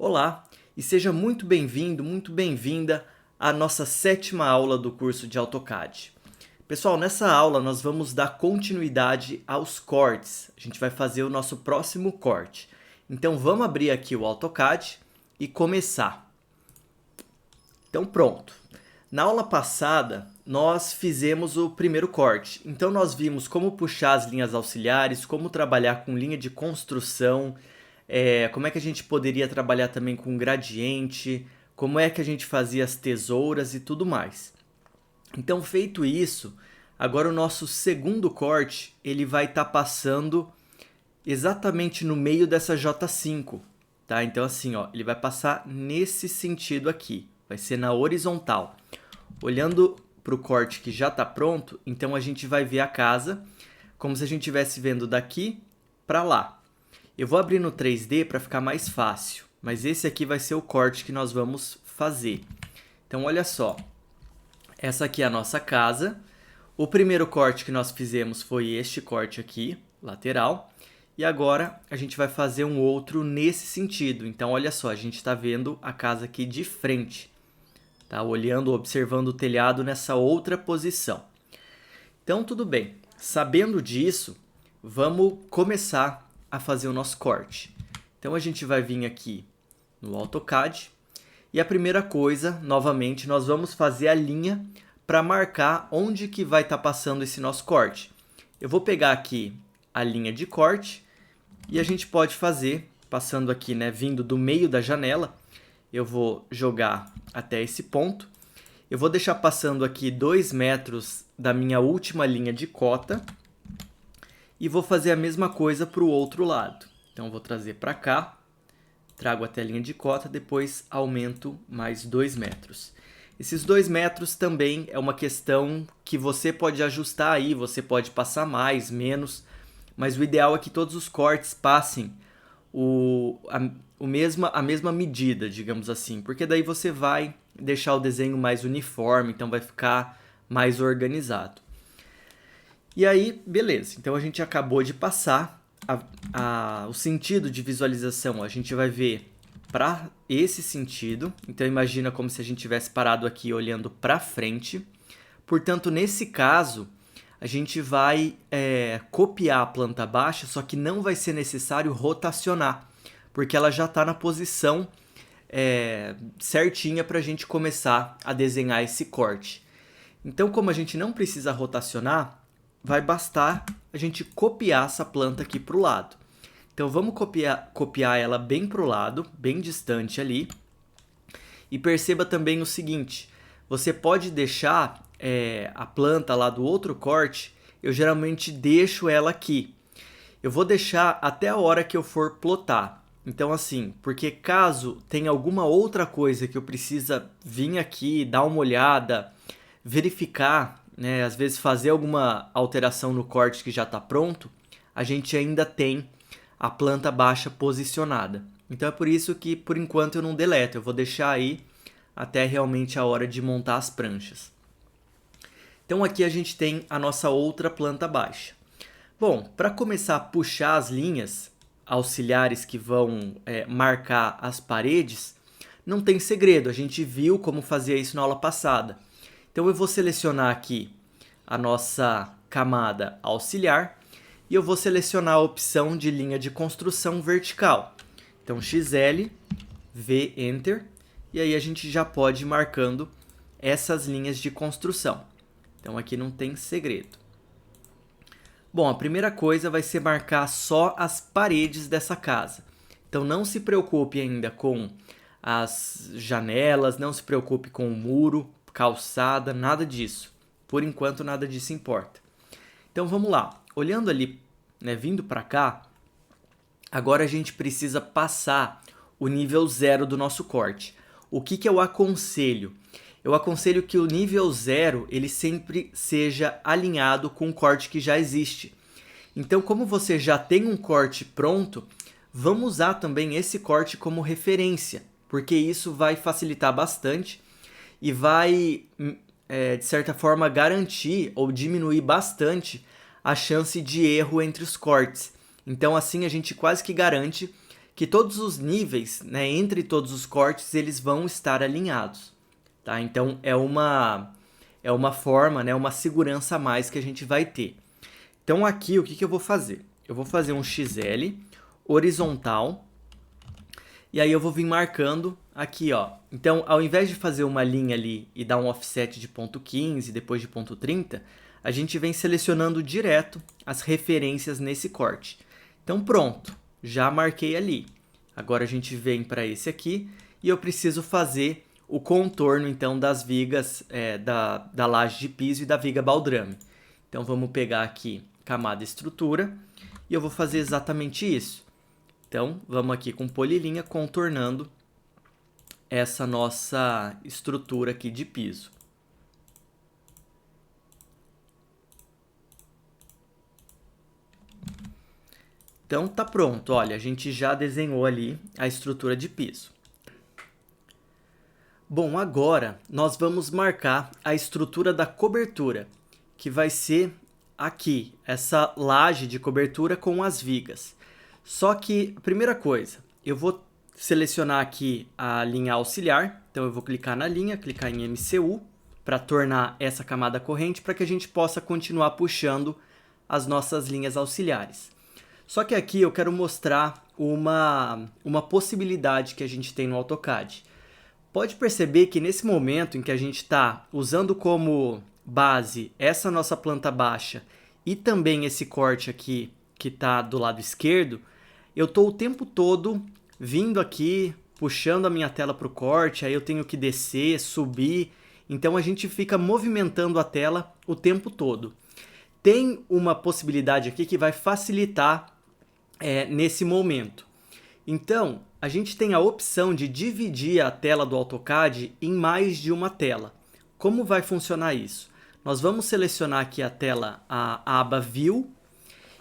Olá e seja muito bem-vindo, muito bem-vinda à nossa 7ª aula do curso de AutoCAD. Pessoal, nessa aula nós vamos dar continuidade aos cortes. A gente vai fazer o nosso próximo corte. Então vamos abrir aqui o AutoCAD e começar. Então pronto. Na aula passada nós fizemos o primeiro corte. Então nós vimos como puxar as linhas auxiliares, como trabalhar com linha de construção, como é que a gente poderia trabalhar também com gradiente, como é que a gente fazia as tesouras e tudo mais. Então, feito isso, agora o nosso segundo corte ele vai estar passando exatamente no meio dessa J5, tá? Então assim, ó, ele vai passar nesse sentido aqui, vai ser na horizontal. Olhando para o corte que já está pronto, então a gente vai ver a casa como se a gente estivesse vendo daqui para lá. Eu vou abrir no 3D para ficar mais fácil, mas esse aqui vai ser o corte que nós vamos fazer. Então, olha só, essa aqui é a nossa casa. O primeiro corte que nós fizemos foi este corte aqui, lateral, e agora a gente vai fazer um outro nesse sentido. Então, olha só, a gente está vendo a casa aqui de frente, tá? Olhando, observando o telhado nessa outra posição. Então, tudo bem. Sabendo disso, vamos começar a fazer o nosso corte. Então a gente vai vir aqui no AutoCAD e a primeira coisa, novamente, nós vamos fazer a linha para marcar onde que vai estar passando esse nosso corte. Eu vou pegar aqui a linha de corte e a gente pode fazer, passando aqui, né, vindo do meio da janela, eu vou jogar até esse ponto. Eu vou deixar passando aqui 2 metros da minha última linha de cota. E vou fazer a mesma coisa para o outro lado. Então, vou trazer para cá, trago até a linha de cota, depois aumento mais 2 metros. Esses 2 metros também é uma questão que você pode ajustar aí, você pode passar mais, menos, mas o ideal é que todos os cortes passem a mesma medida, digamos assim, porque daí você vai deixar o desenho mais uniforme, então vai ficar mais organizado. E aí, beleza. Então, a gente acabou de passar o sentido de visualização. A gente vai ver para esse sentido. Então, imagina como se a gente tivesse parado aqui olhando para frente. Portanto, nesse caso, a gente vai copiar a planta baixa, só que não vai ser necessário rotacionar, porque ela já está na posição certinha para a gente começar a desenhar esse corte. Então, como a gente não precisa rotacionar, vai bastar a gente copiar essa planta aqui para o lado. Então vamos copiar ela bem para o lado, bem distante ali. E perceba também o seguinte, você pode deixar a planta lá do outro corte, eu geralmente deixo ela aqui. Eu vou deixar até a hora que eu for plotar. Então assim, porque caso tenha alguma outra coisa que eu precisa vir aqui, dar uma olhada, verificar, né, às vezes fazer alguma alteração no corte que já está pronto, a gente ainda tem a planta baixa posicionada. Então é por isso que, por enquanto, eu não deleto. Eu vou deixar aí até realmente a hora de montar as pranchas. Então aqui a gente tem a nossa outra planta baixa. Bom, para começar a puxar as linhas auxiliares que vão marcar as paredes, não tem segredo. A gente viu como fazia isso na aula passada. Então eu vou selecionar aqui a nossa camada auxiliar e eu vou selecionar a opção de linha de construção vertical. Então XL, V, Enter, e aí a gente já pode ir marcando essas linhas de construção. Então aqui não tem segredo. Bom, a primeira coisa vai ser marcar só as paredes dessa casa. Então não se preocupe ainda com as janelas, não se preocupe com o muro, calçada, nada disso. Por enquanto, nada disso importa. Então, vamos lá. Olhando ali, né, vindo para cá, agora a gente precisa passar o nível 0 do nosso corte. O que eu aconselho? Eu aconselho que o nível 0 ele sempre seja alinhado com o corte que já existe. Então, como você já tem um corte pronto, vamos usar também esse corte como referência, porque isso vai facilitar bastante e vai, de certa forma, garantir ou diminuir bastante a chance de erro entre os cortes. Então, assim, a gente quase que garante que todos os níveis, né, entre todos os cortes, eles vão estar alinhados, tá? Então é uma forma, né, uma segurança a mais que a gente vai ter. Então aqui o que eu vou fazer? Eu vou fazer um XL horizontal e aí eu vou vir marcando aqui, ó. Então, ao invés de fazer uma linha ali e dar um offset de ponto 15, depois de ponto 30, a gente vem selecionando direto as referências nesse corte. Então, pronto, já marquei ali. Agora a gente vem para esse aqui e eu preciso fazer o contorno, então, das vigas da laje de piso e da viga baldrame. Então, vamos pegar aqui camada estrutura e eu vou fazer exatamente isso. Então, vamos aqui com polilinha contornando essa nossa estrutura aqui de piso. Então, tá pronto. Olha, a gente já desenhou ali a estrutura de piso. Bom, agora nós vamos marcar a estrutura da cobertura, que vai ser aqui, essa laje de cobertura com as vigas. Só que, primeira coisa, eu vou selecionar aqui a linha auxiliar, então eu vou clicar na linha, clicar em MCU, para tornar essa camada corrente, para que a gente possa continuar puxando as nossas linhas auxiliares. Só que aqui eu quero mostrar uma possibilidade que a gente tem no AutoCAD. Pode perceber que nesse momento em que a gente está usando como base essa nossa planta baixa e também esse corte aqui que está do lado esquerdo, eu estou o tempo todo vindo aqui, puxando a minha tela para o corte, aí eu tenho que descer, subir, então a gente fica movimentando a tela o tempo todo. Tem uma possibilidade aqui que vai facilitar nesse momento. Então, a gente tem a opção de dividir a tela do AutoCAD em mais de uma tela. Como vai funcionar isso? Nós vamos selecionar aqui a tela, a aba View,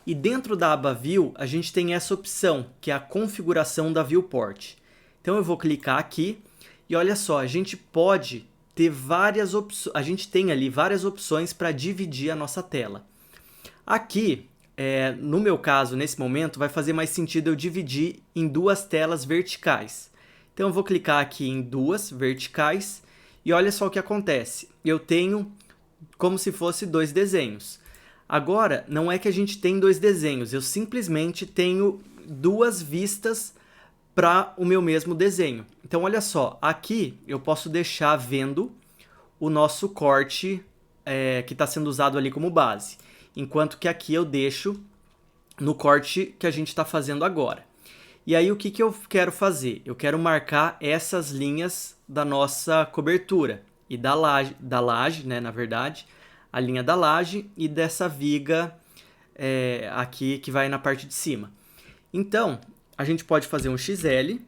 e dentro da aba View a gente tem essa opção, que é a configuração da Viewport. Então eu vou clicar aqui e olha só, a gente pode ter várias opções, a gente tem ali várias opções para dividir a nossa tela. Aqui, no meu caso, nesse momento, vai fazer mais sentido eu dividir em duas telas verticais. Então eu vou clicar aqui em duas verticais e olha só o que acontece. Eu tenho como se fosse dois desenhos. Agora, não é que a gente tem dois desenhos, eu simplesmente tenho duas vistas para o meu mesmo desenho. Então, olha só, aqui eu posso deixar vendo o nosso corte que está sendo usado ali como base, enquanto que aqui eu deixo no corte que a gente está fazendo agora. E aí, o que eu quero fazer? Eu quero marcar essas linhas da nossa cobertura e da laje, né, na verdade, a linha da laje e dessa viga aqui que vai na parte de cima. Então, a gente pode fazer um XL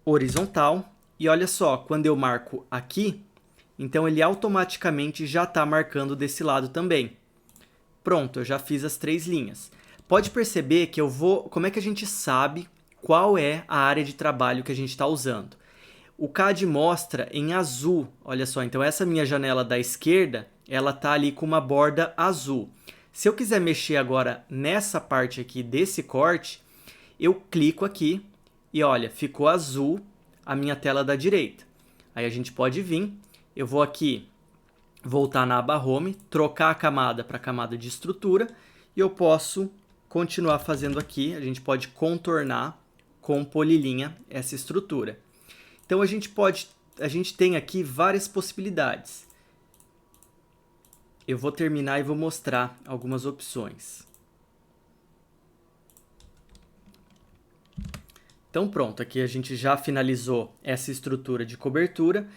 horizontal e olha só, quando eu marco aqui, então ele automaticamente já está marcando desse lado também. Pronto, eu já fiz as três linhas. Pode perceber que como é que a gente sabe qual é a área de trabalho que a gente está usando? O CAD mostra em azul, olha só, então essa minha janela da esquerda, ela tá ali com uma borda azul. Se eu quiser mexer agora nessa parte aqui desse corte, eu clico aqui e olha, ficou azul a minha tela da direita. Aí a gente pode vir, eu vou aqui voltar na aba Home, trocar a camada para a camada de estrutura e eu posso continuar fazendo aqui, a gente pode contornar com polilinha essa estrutura. Então a gente tem aqui várias possibilidades. Eu vou terminar e vou mostrar algumas opções. Então pronto, aqui a gente já finalizou essa estrutura de cobertura.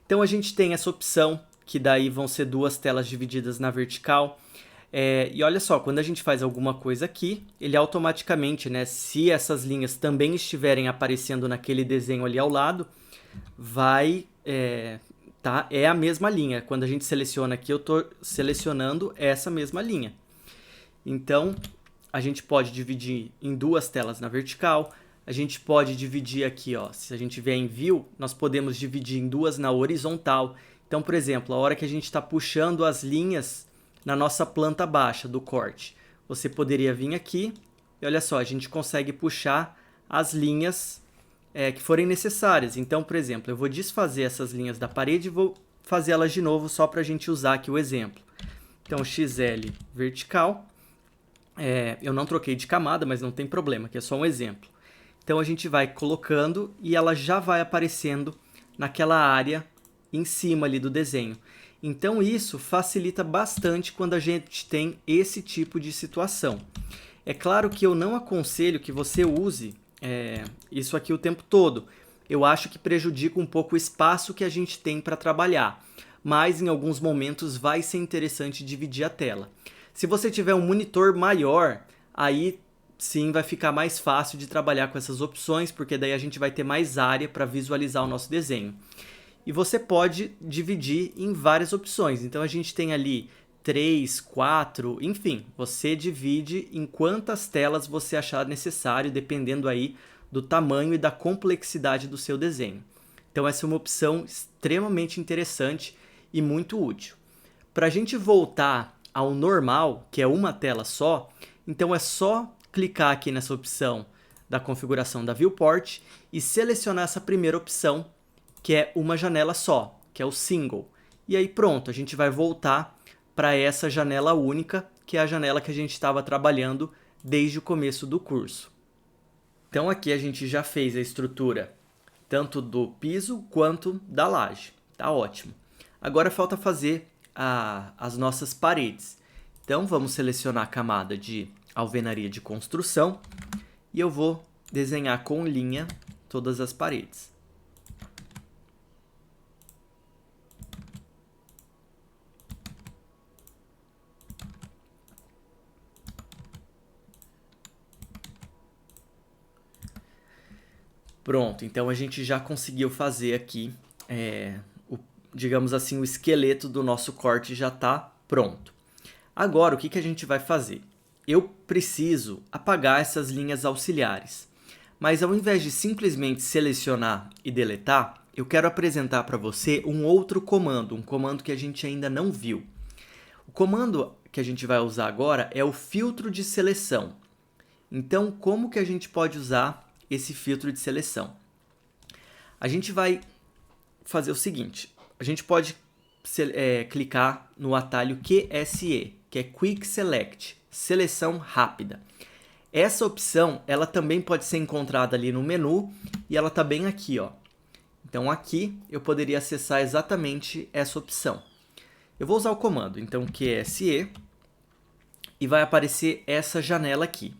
Então a gente tem essa opção, que daí vão ser duas telas divididas na vertical. E olha só, quando a gente faz alguma coisa aqui, ele automaticamente, né, se essas linhas também estiverem aparecendo naquele desenho ali ao lado, é a mesma linha. Quando a gente seleciona aqui, eu estou selecionando essa mesma linha. Então, a gente pode dividir em duas telas na vertical. A gente pode dividir aqui, ó, se a gente vier em View, nós podemos dividir em duas na horizontal. Então, por exemplo, a hora que a gente está puxando as linhas na nossa planta baixa do corte, você poderia vir aqui e olha só, a gente consegue puxar as linhas que forem necessárias. Então, por exemplo, eu vou desfazer essas linhas da parede e vou fazer elas de novo só para a gente usar aqui o exemplo. Então, XL vertical. Eu não troquei de camada, mas não tem problema, que é só um exemplo. Então, a gente vai colocando e ela já vai aparecendo naquela área em cima ali do desenho. Então, isso facilita bastante quando a gente tem esse tipo de situação. É claro que eu não aconselho que você use isso aqui o tempo todo. Eu acho que prejudica um pouco o espaço que a gente tem para trabalhar. Mas em alguns momentos vai ser interessante dividir a tela. Se você tiver um monitor maior, aí sim vai ficar mais fácil de trabalhar com essas opções, porque daí a gente vai ter mais área para visualizar o nosso desenho. E você pode dividir em várias opções. Então a gente tem ali 3, 4, enfim, você divide em quantas telas você achar necessário, dependendo aí do tamanho e da complexidade do seu desenho. Então essa é uma opção extremamente interessante e muito útil. Para a gente voltar ao normal, que é uma tela só, então é só clicar aqui nessa opção da configuração da viewport e selecionar essa primeira opção, que é uma janela só, que é o single. E aí pronto, a gente vai voltar para essa janela única, que é a janela que a gente estava trabalhando desde o começo do curso. Então aqui a gente já fez a estrutura tanto do piso quanto da laje. Tá ótimo. Agora falta fazer as nossas paredes. Então vamos selecionar a camada de alvenaria de construção e eu vou desenhar com linha todas as paredes. Pronto, então a gente já conseguiu fazer aqui, digamos assim, o esqueleto do nosso corte já está pronto. Agora, o que a gente vai fazer? Eu preciso apagar essas linhas auxiliares, mas ao invés de simplesmente selecionar e deletar, eu quero apresentar para você um outro comando, um comando que a gente ainda não viu. O comando que a gente vai usar agora é o filtro de seleção. Então, como que a gente pode usar esse filtro de seleção? A gente vai fazer o seguinte, a gente pode clicar no atalho QSE, que é Quick Select, seleção rápida. Essa opção, ela também pode ser encontrada ali no menu e ela está bem aqui, ó. Então aqui eu poderia acessar exatamente essa opção. Eu vou usar o comando, então QSE, e vai aparecer essa janela aqui.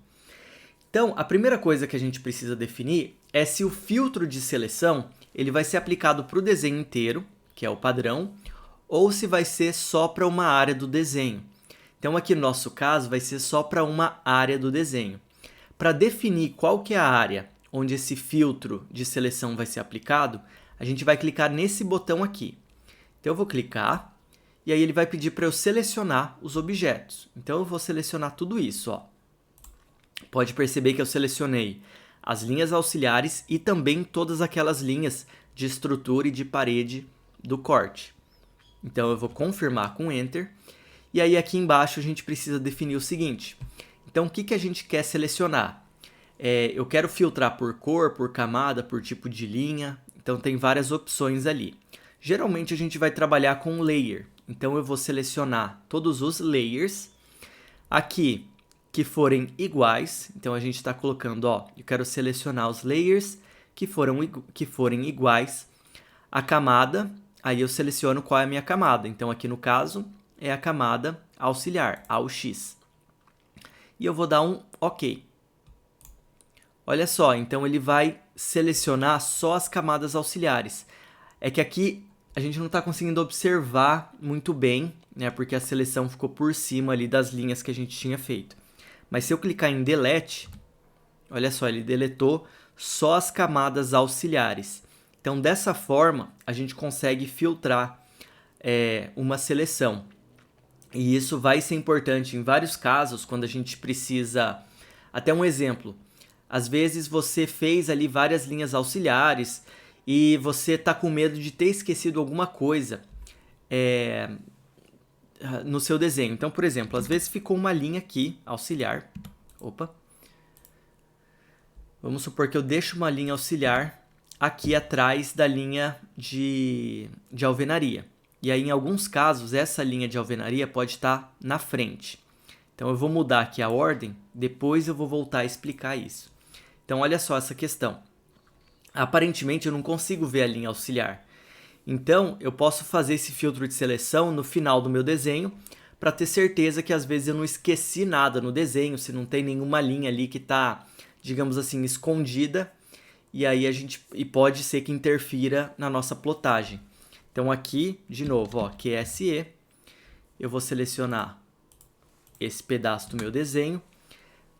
Então, a primeira coisa que a gente precisa definir é se o filtro de seleção ele vai ser aplicado para o desenho inteiro, que é o padrão, ou se vai ser só para uma área do desenho. Então, aqui no nosso caso, vai ser só para uma área do desenho. Para definir qual que é a área onde esse filtro de seleção vai ser aplicado, a gente vai clicar nesse botão aqui. Então, eu vou clicar e aí ele vai pedir para eu selecionar os objetos. Então, eu vou selecionar tudo isso, ó. Pode perceber que eu selecionei as linhas auxiliares e também todas aquelas linhas de estrutura e de parede do corte. Então eu vou confirmar com Enter. E aí aqui embaixo a gente precisa definir o seguinte. Então o que a gente quer selecionar? Eu quero filtrar por cor, por camada, por tipo de linha. Então tem várias opções ali. Geralmente a gente vai trabalhar com layer. Então eu vou selecionar todos os layers. Aqui que forem iguais, então a gente está colocando, ó, eu quero selecionar os layers que forem iguais à camada, aí eu seleciono qual é a minha camada, então aqui no caso é a camada auxiliar, AUX. E eu vou dar um OK. Olha só, então ele vai selecionar só as camadas auxiliares. É que aqui a gente não está conseguindo observar muito bem, né, porque a seleção ficou por cima ali das linhas que a gente tinha feito. Mas se eu clicar em Delete, olha só, ele deletou só as camadas auxiliares. Então, dessa forma, a gente consegue filtrar uma seleção. E isso vai ser importante em vários casos, quando a gente precisa... Até um exemplo. Às vezes você fez ali várias linhas auxiliares e você está com medo de ter esquecido alguma coisa no seu desenho. Então, por exemplo, às vezes ficou uma linha aqui, auxiliar. Opa. Vamos supor que eu deixo uma linha auxiliar aqui atrás da linha de alvenaria. E aí, em alguns casos, essa linha de alvenaria pode estar na frente. Então, eu vou mudar aqui a ordem, depois eu vou voltar a explicar isso. Então, olha só essa questão. Aparentemente, eu não consigo ver a linha auxiliar. Então, eu posso fazer esse filtro de seleção no final do meu desenho para ter certeza que às vezes eu não esqueci nada no desenho, se não tem nenhuma linha ali que está, digamos assim, escondida, e aí e pode ser que interfira na nossa plotagem. Então aqui, de novo, ó, QSE, eu vou selecionar esse pedaço do meu desenho,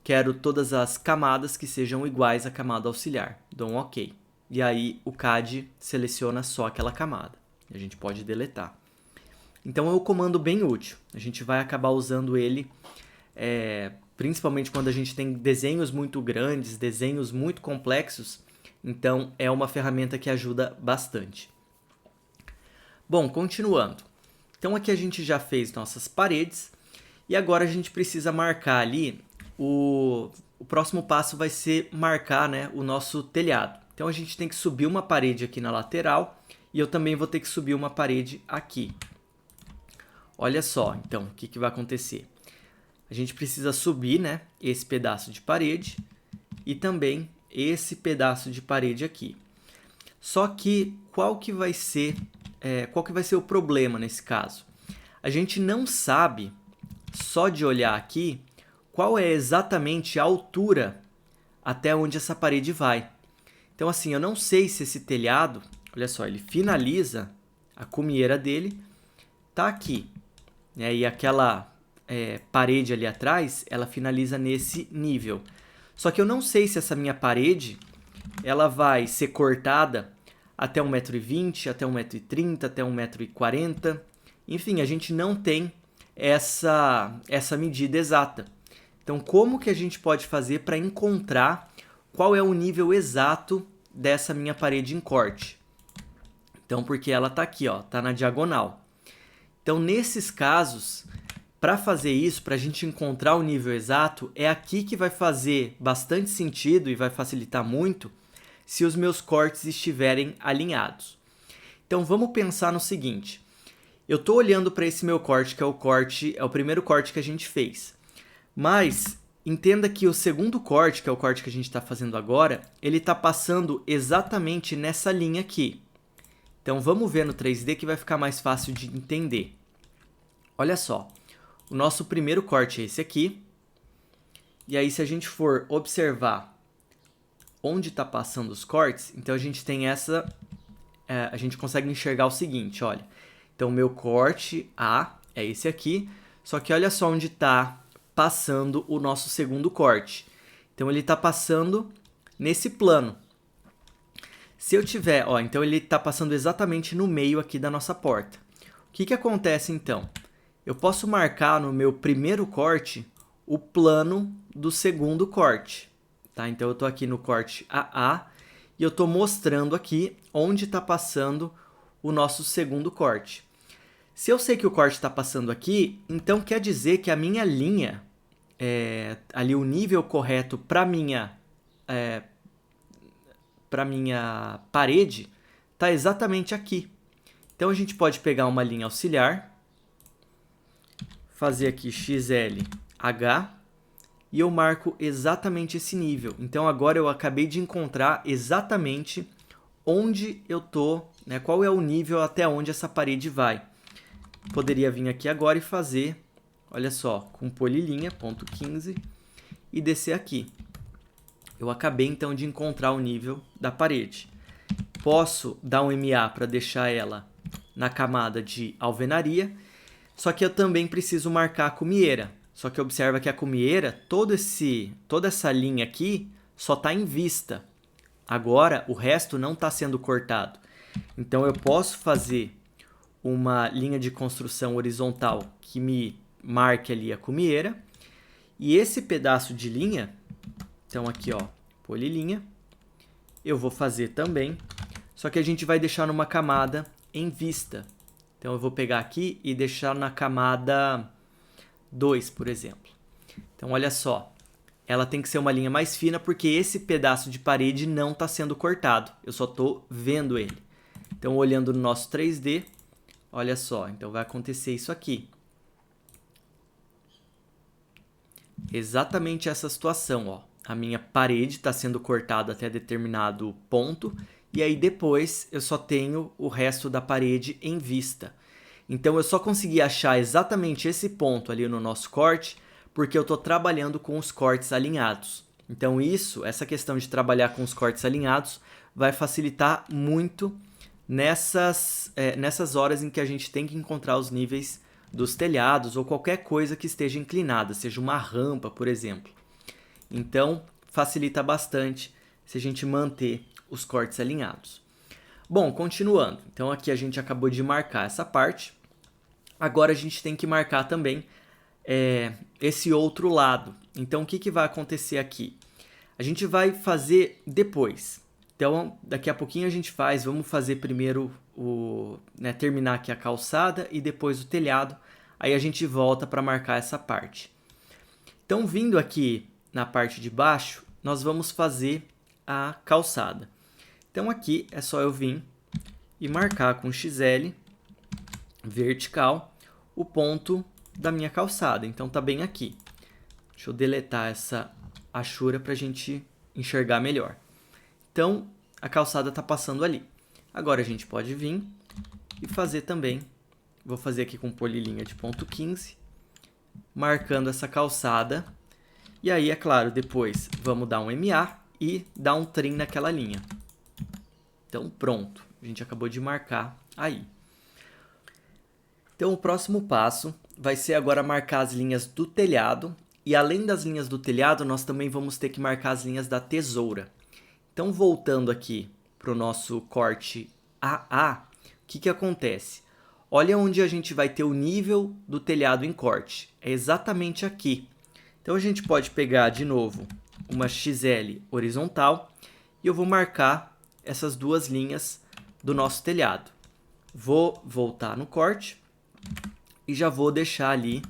quero todas as camadas que sejam iguais à camada auxiliar, dou um OK. E aí o CAD seleciona só aquela camada, a gente pode deletar. Então é um comando bem útil, a gente vai acabar usando ele principalmente quando a gente tem desenhos muito grandes, desenhos muito complexos, então é uma ferramenta que ajuda bastante. Bom, continuando. Então aqui a gente já fez nossas paredes e agora a gente precisa marcar ali, o próximo passo vai ser marcar, né, o nosso telhado. Então a gente tem que subir uma parede aqui na lateral e eu também vou ter que subir uma parede aqui. Olha só, então, o que vai acontecer? A gente precisa subir, né, esse pedaço de parede e também esse pedaço de parede aqui. Só que qual que vai ser o problema nesse caso? A gente não sabe, só de olhar aqui, qual é exatamente a altura até onde essa parede vai. Então, assim, eu não sei se esse telhado, olha só, ele finaliza, a cumieira dele tá aqui, né? E aquela parede ali atrás, ela finaliza nesse nível. Só que eu não sei se essa minha parede, ela vai ser cortada até 1,20 m, até 1,30 m, até 1,40 m. Enfim, a gente não tem essa medida exata. Então, como que a gente pode fazer para encontrar qual é o nível exato dessa minha parede em corte? Então, porque ela está aqui, ó, tá na diagonal. Então, nesses casos, para fazer isso, para a gente encontrar o nível exato, é aqui que vai fazer bastante sentido e vai facilitar muito se os meus cortes estiverem alinhados. Então, vamos pensar no seguinte. Eu estou olhando para esse meu corte, que é o primeiro corte que a gente fez. Mas entenda que o segundo corte, que é o corte que a gente está fazendo agora, ele está passando exatamente nessa linha aqui. Então vamos ver no 3D que vai ficar mais fácil de entender. Olha só, o nosso primeiro corte é esse aqui. E aí se a gente for observar onde está passando os cortes, então a gente tem a gente consegue enxergar o seguinte, olha. Então o meu corte A é esse aqui, só que olha só onde está passando o nosso segundo corte. Então ele está passando nesse plano. Se eu tiver, ó, então ele está passando exatamente no meio aqui da nossa porta. O que acontece então? Eu posso marcar no meu primeiro corte o plano do segundo corte. Tá? Então eu estou aqui no corte AA e eu estou mostrando aqui onde está passando o nosso segundo corte. Se eu sei que o corte está passando aqui, então quer dizer que a minha linha, ali o nível correto para minha parede, está exatamente aqui. Então a gente pode pegar uma linha auxiliar, fazer aqui XLH, e eu marco exatamente esse nível. Então agora eu acabei de encontrar exatamente onde eu estou, né, qual é o nível até onde essa parede vai. Poderia vir aqui agora e fazer, olha só, com polilinha, ponto 15, e descer aqui. Eu acabei então de encontrar o nível da parede. Posso dar um MA para deixar ela na camada de alvenaria, só que eu também preciso marcar a cumieira. Só que observa que a cumieira, toda essa linha aqui, só está em vista. Agora, o resto não está sendo cortado. Então, eu posso fazer uma linha de construção horizontal que me marque ali a cumieira. E esse pedaço de linha, então aqui, ó, polilinha, eu vou fazer também, só que a gente vai deixar numa camada em vista. Então, eu vou pegar aqui e deixar na camada 2, por exemplo. Então, olha só, ela tem que ser uma linha mais fina porque esse pedaço de parede não está sendo cortado. Eu só estou vendo ele. Então, olhando no nosso 3D, olha só, então vai acontecer isso aqui. Exatamente essa situação, ó. A minha parede está sendo cortada até determinado ponto, e aí depois eu só tenho o resto da parede em vista. Então eu só consegui achar exatamente esse ponto ali no nosso corte, porque eu estou trabalhando com os cortes alinhados. Então essa questão de trabalhar com os cortes alinhados, vai facilitar muito nessas horas em que a gente tem que encontrar os níveis dos telhados ou qualquer coisa que esteja inclinada, seja uma rampa, por exemplo. Então, facilita bastante se a gente manter os cortes alinhados. Bom, continuando. Então, aqui a gente acabou de marcar essa parte. Agora, a gente tem que marcar também esse outro lado. Então, o que vai acontecer aqui? A gente vai fazer depois. Então, daqui a pouquinho a gente faz. Vamos fazer primeiro terminar aqui a calçada e depois o telhado. Aí a gente volta para marcar essa parte. Então, vindo aqui na parte de baixo, nós vamos fazer a calçada. Então, aqui é só eu vir e marcar com XL vertical o ponto da minha calçada. Então, tá bem aqui. Deixa eu deletar essa achura para a gente enxergar melhor. Então, a calçada está passando ali. Agora, a gente pode vir e fazer também. Vou fazer aqui com polilinha de ponto 15, marcando essa calçada. E aí, é claro, depois vamos dar um MA e dar um trim naquela linha. Então, pronto. A gente acabou de marcar aí. Então, o próximo passo vai ser agora marcar as linhas do telhado. E além das linhas do telhado, nós também vamos ter que marcar as linhas da tesoura. Então, voltando aqui para o nosso corte AA, o que acontece? Olha onde a gente vai ter o nível do telhado em corte. É exatamente aqui. Então, a gente pode pegar de novo uma XL horizontal e eu vou marcar essas duas linhas do nosso telhado. Vou voltar no corte e já vou deixar ali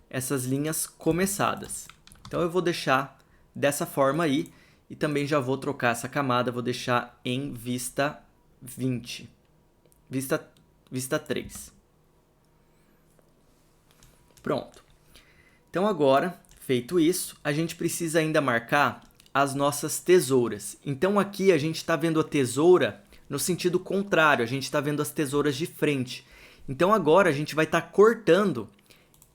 essas linhas começadas. Então, eu vou deixar dessa forma aí e também já vou trocar essa camada, vou deixar em vista 20, vista 3. Pronto. Então, agora, feito isso, a gente precisa ainda marcar as nossas tesouras. Então, aqui a gente está vendo a tesoura no sentido contrário, a gente está vendo as tesouras de frente. Então, agora a gente vai estar cortando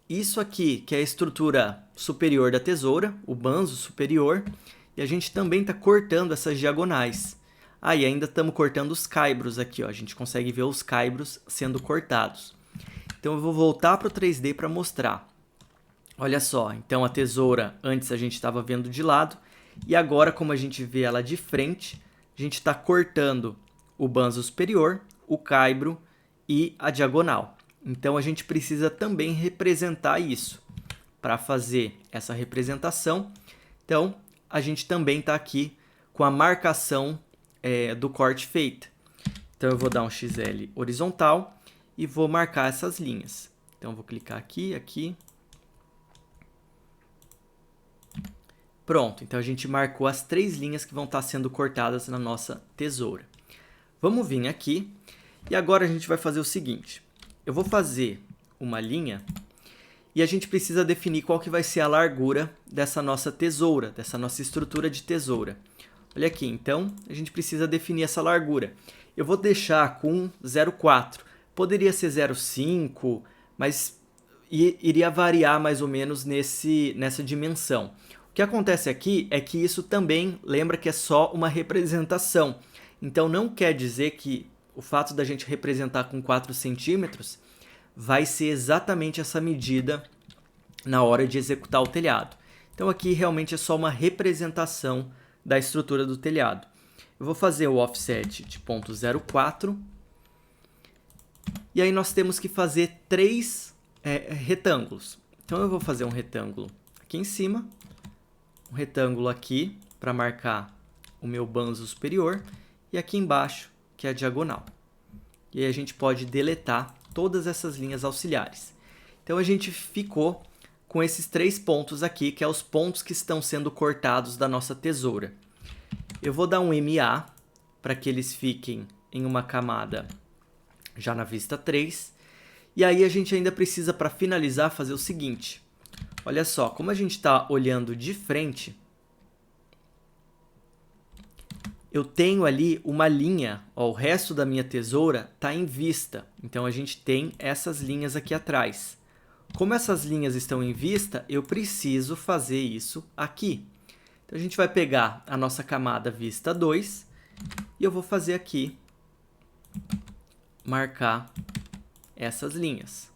isso aqui, que é a estrutura superior da tesoura, o banzo superior, e a gente também está cortando essas diagonais. E ainda estamos cortando os caibros aqui, ó. A gente consegue ver os caibros sendo cortados. Então, eu vou voltar para o 3D para mostrar. Olha só, então a tesoura antes a gente estava vendo de lado, e agora, como a gente vê ela de frente, a gente está cortando o banzo superior, o caibro e a diagonal. Então, a gente precisa também representar isso. Para fazer essa representação, então, a gente também está aqui com a marcação do corte feita. Então, eu vou dar um XL horizontal e vou marcar essas linhas. Então, eu vou clicar aqui, aqui. Pronto, então a gente marcou as 3 linhas que vão estar sendo cortadas na nossa tesoura. Vamos vir aqui e agora a gente vai fazer o seguinte. Eu vou fazer uma linha e a gente precisa definir qual que vai ser a largura dessa nossa tesoura, dessa nossa estrutura de tesoura. Olha aqui, então a gente precisa definir essa largura. Eu vou deixar com 0,4. Poderia ser 0,5, mas iria variar mais ou menos nessa dimensão. O que acontece aqui é que isso também lembra que é só uma representação. Então, não quer dizer que o fato da gente representar com 4 centímetros vai ser exatamente essa medida na hora de executar o telhado. Então, aqui realmente é só uma representação da estrutura do telhado. Eu vou fazer o offset de 0,04. E aí nós temos que fazer 3 retângulos. Então, eu vou fazer um retângulo aqui em cima, um retângulo aqui para marcar o meu banzo superior e aqui embaixo, que é a diagonal. E aí a gente pode deletar todas essas linhas auxiliares. Então, a gente ficou com esses 3 pontos aqui, que é os pontos que estão sendo cortados da nossa tesoura. Eu vou dar um MA para que eles fiquem em uma camada já na vista 3. E aí a gente ainda precisa, para finalizar, fazer o seguinte. Olha só, como a gente está olhando de frente, eu tenho ali uma linha, ó, o resto da minha tesoura está em vista. Então a gente tem essas linhas aqui atrás. Como essas linhas estão em vista, eu preciso fazer isso aqui. Então a gente vai pegar a nossa camada vista 2 e eu vou fazer aqui, marcar essas linhas.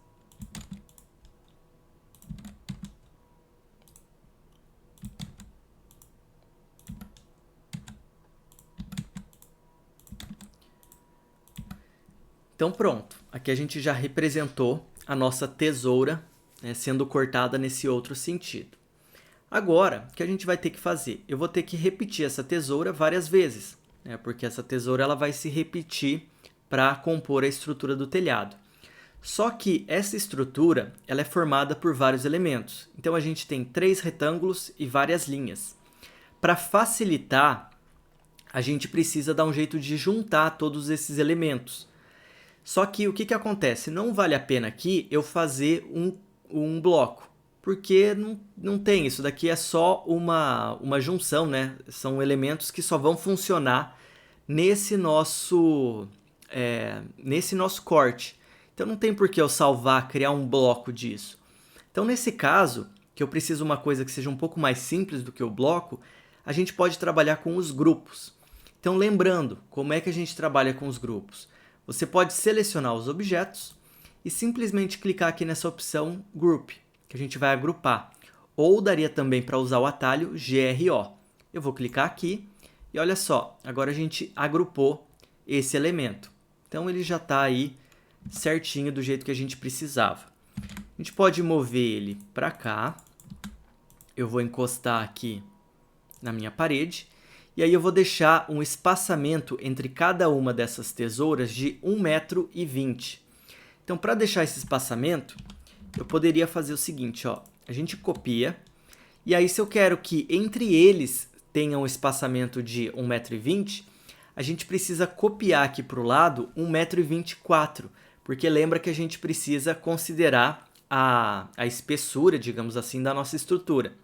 Então pronto, aqui a gente já representou a nossa tesoura, né, sendo cortada nesse outro sentido. Agora, o que a gente vai ter que fazer? Eu vou ter que repetir essa tesoura várias vezes, né, porque essa tesoura ela vai se repetir para compor a estrutura do telhado. Só que essa estrutura ela é formada por vários elementos. Então a gente tem 3 retângulos e várias linhas. Para facilitar, a gente precisa dar um jeito de juntar todos esses elementos. Só que o que acontece? Não vale a pena aqui eu fazer um bloco, porque não tem. Isso daqui é só uma junção, né? São elementos que só vão funcionar nesse nosso corte. Então não tem por que eu salvar, criar um bloco disso. Então nesse caso, que eu preciso de uma coisa que seja um pouco mais simples do que o bloco, a gente pode trabalhar com os grupos. Então lembrando, como é que a gente trabalha com os grupos? Você pode selecionar os objetos e simplesmente clicar aqui nessa opção Group, que a gente vai agrupar. Ou daria também para usar o atalho GRO. Eu vou clicar aqui e olha só, agora a gente agrupou esse elemento. Então ele já está aí certinho do jeito que a gente precisava. A gente pode mover ele para cá. Eu vou encostar aqui na minha parede. E aí eu vou deixar um espaçamento entre cada uma dessas tesouras de 1,20 m. Então, para deixar esse espaçamento, eu poderia fazer o seguinte, ó. A gente copia, e aí se eu quero que entre eles tenha um espaçamento de 1,20 m, a gente precisa copiar aqui para o lado 1,24 m, porque lembra que a gente precisa considerar a espessura, digamos assim, da nossa estrutura.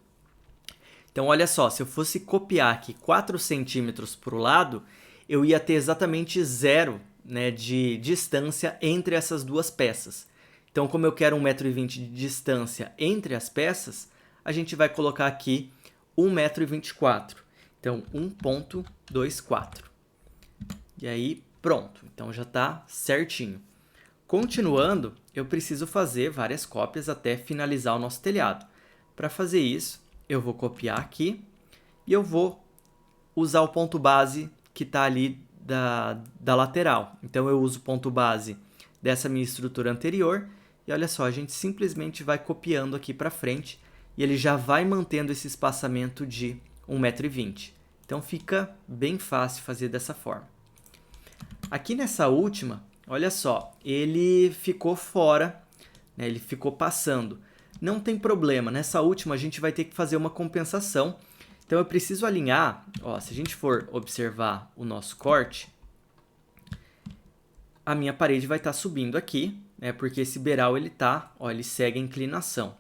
Então, olha só, se eu fosse copiar aqui 4 centímetros para o lado, eu ia ter exatamente 0, né, de distância entre essas duas peças. Então, como eu quero 1,20 m de distância entre as peças, a gente vai colocar aqui 1,24 m. Então, 1,24. E aí, pronto. Então, já está certinho. Continuando, eu preciso fazer várias cópias até finalizar o nosso telhado. Para fazer isso, eu vou copiar aqui e eu vou usar o ponto base que está ali da lateral. Então, eu uso o ponto base dessa minha estrutura anterior e olha só, a gente simplesmente vai copiando aqui para frente e ele já vai mantendo esse espaçamento de 1,20 m. Então, fica bem fácil fazer dessa forma. Aqui nessa última, olha só, ele ficou fora, né, ele ficou passando. Não tem problema, nessa última a gente vai ter que fazer uma compensação. Então eu preciso alinhar, ó, se a gente for observar o nosso corte, a minha parede vai estar subindo aqui, né, porque esse beiral ele segue a inclinação.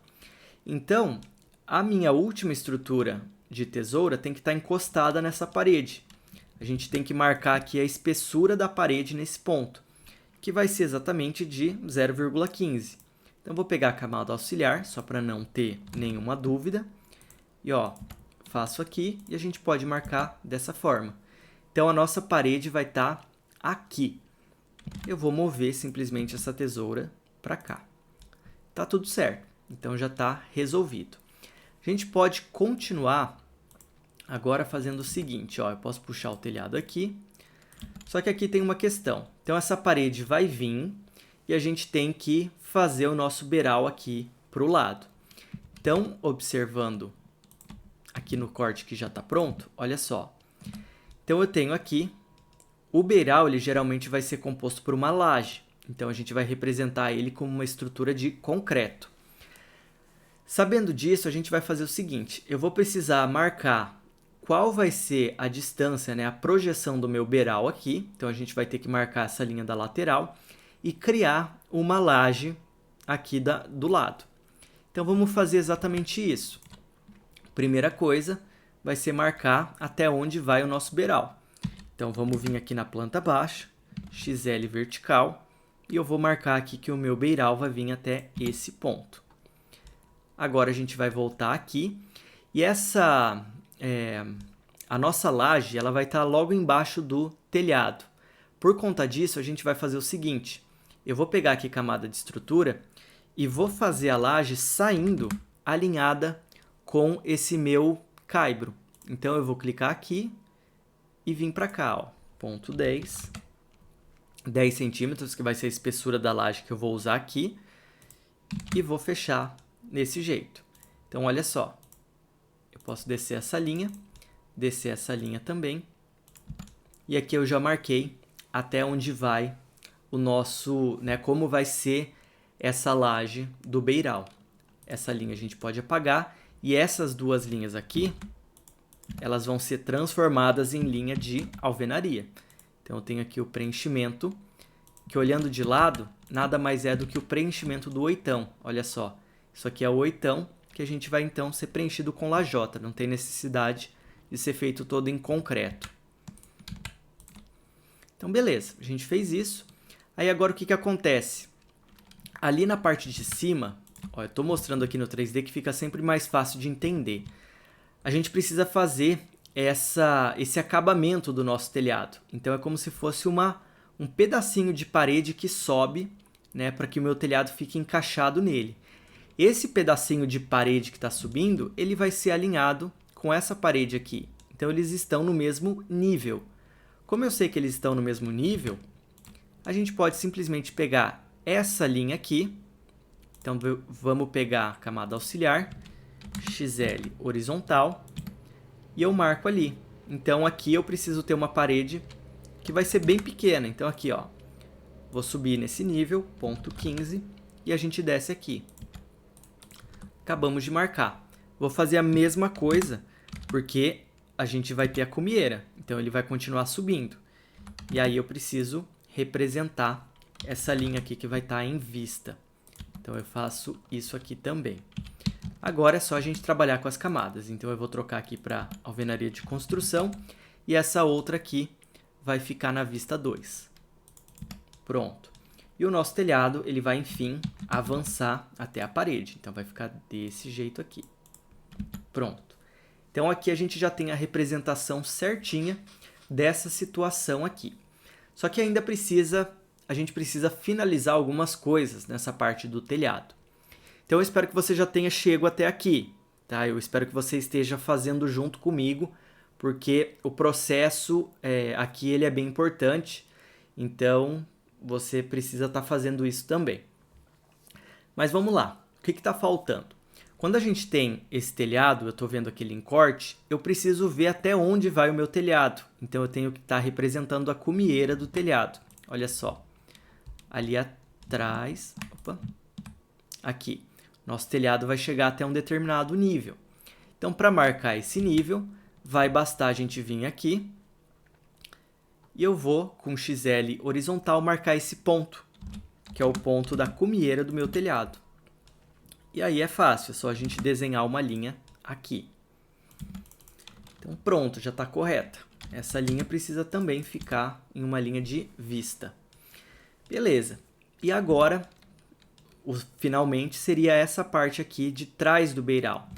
Então, a minha última estrutura de tesoura tem que estar encostada nessa parede. A gente tem que marcar aqui a espessura da parede nesse ponto, que vai ser exatamente de 0,15. Então, eu vou pegar a camada auxiliar, só para não ter nenhuma dúvida. E, ó, faço aqui e a gente pode marcar dessa forma. Então, a nossa parede vai estar aqui. Eu vou mover simplesmente essa tesoura para cá. Tá tudo certo. Então, já está resolvido. A gente pode continuar agora fazendo o seguinte, ó. Eu posso puxar o telhado aqui. Só que aqui tem uma questão. Então, essa parede vai vir e a gente tem que fazer o nosso beiral aqui para o lado. Então, observando aqui no corte que já está pronto, olha só. Então, eu tenho aqui, o beiral ele geralmente vai ser composto por uma laje. Então, a gente vai representar ele como uma estrutura de concreto. Sabendo disso, a gente vai fazer o seguinte, eu vou precisar marcar qual vai ser a distância, né, a projeção do meu beiral aqui. Então, a gente vai ter que marcar essa linha da lateral e criar uma laje aqui do lado. Então, vamos fazer exatamente isso. Primeira coisa vai ser marcar até onde vai o nosso beiral. Então, vamos vir aqui na planta baixa, XL vertical, e eu vou marcar aqui que o meu beiral vai vir até esse ponto. Agora, a gente vai voltar aqui e a nossa laje ela vai estar logo embaixo do telhado. Por conta disso, a gente vai fazer o seguinte, eu vou pegar aqui camada de estrutura e vou fazer a laje saindo alinhada com esse meu caibro. Então, eu vou clicar aqui e vir para cá, ó, ponto 10 centímetros, que vai ser a espessura da laje que eu vou usar aqui, e vou fechar desse jeito. Então, olha só, eu posso descer essa linha também, e aqui eu já marquei até onde vai o nosso, né, como vai ser essa laje do beiral. Essa linha a gente pode apagar, e essas duas linhas aqui, elas vão ser transformadas em linha de alvenaria. Então, eu tenho aqui o preenchimento, que olhando de lado, nada mais é do que o preenchimento do oitão. Olha só, isso aqui é o oitão, que a gente vai então ser preenchido com lajota. Não tem necessidade de ser feito todo em concreto. Então, beleza, a gente fez isso. Aí agora o que acontece? Ali na parte de cima, ó, eu estou mostrando aqui no 3D que fica sempre mais fácil de entender. A gente precisa fazer esse acabamento do nosso telhado. Então, é como se fosse um pedacinho de parede que sobe, né, para que o meu telhado fique encaixado nele. Esse pedacinho de parede que está subindo, ele vai ser alinhado com essa parede aqui. Então, eles estão no mesmo nível. Como eu sei que eles estão no mesmo nível, a gente pode simplesmente pegar essa linha aqui. Então, vamos pegar a camada auxiliar, XL horizontal, e eu marco ali. Então, aqui eu preciso ter uma parede que vai ser bem pequena. Então, aqui, ó, vou subir nesse nível, ponto 15, e a gente desce aqui. Acabamos de marcar. Vou fazer a mesma coisa, porque a gente vai ter a cumieira. Então, ele vai continuar subindo. E aí, eu preciso representar essa linha aqui que vai estar em vista. Então, eu faço isso aqui também. Agora é só a gente trabalhar com as camadas. Então, eu vou trocar aqui para alvenaria de construção. E essa outra aqui vai ficar na vista 2. Pronto. E o nosso telhado, ele vai, enfim, avançar até a parede. Então, vai ficar desse jeito aqui. Pronto. Então, aqui a gente já tem a representação certinha dessa situação aqui. Só que ainda a gente precisa finalizar algumas coisas nessa parte do telhado. Então, eu espero que você já tenha chegado até aqui, tá? Eu espero que você esteja fazendo junto comigo, porque o processo aqui ele é bem importante, então você precisa estar fazendo isso também. Mas vamos lá, o que está faltando? Quando a gente tem esse telhado, eu estou vendo aquele em corte, eu preciso ver até onde vai o meu telhado. Então, eu tenho que estar representando a cumieira do telhado. Olha só, ali atrás, aqui. Nosso telhado vai chegar até um determinado nível. Então, para marcar esse nível, vai bastar a gente vir aqui e eu vou, com XL horizontal, marcar esse ponto, que é o ponto da cumieira do meu telhado. E aí é fácil, é só a gente desenhar uma linha aqui. Então, pronto, já está correta. Essa linha precisa também ficar em uma linha de vista. Beleza. E agora, finalmente, seria essa parte aqui de trás do beiral.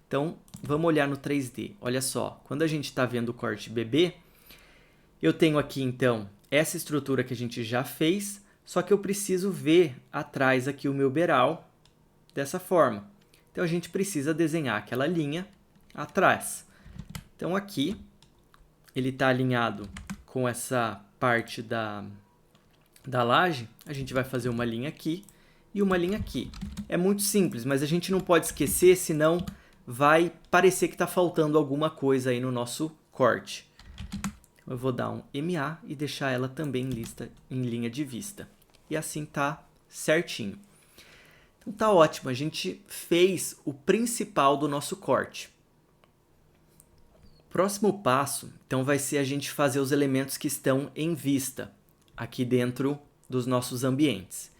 Então, vamos olhar no 3D. Olha só, quando a gente está vendo o corte BB, eu tenho aqui, então, essa estrutura que a gente já fez, só que eu preciso ver atrás aqui o meu beiral dessa forma. Então, a gente precisa desenhar aquela linha atrás. Então, aqui, ele está alinhado com essa parte da laje. A gente vai fazer uma linha aqui e uma linha aqui. É muito simples, mas a gente não pode esquecer, senão vai parecer que está faltando alguma coisa aí no nosso corte. Eu vou dar um MA e deixar ela também em linha de vista. E assim tá certinho. Tá ótimo, a gente fez o principal do nosso corte. Próximo passo, então, vai ser a gente fazer os elementos que estão em vista, aqui dentro dos nossos ambientes.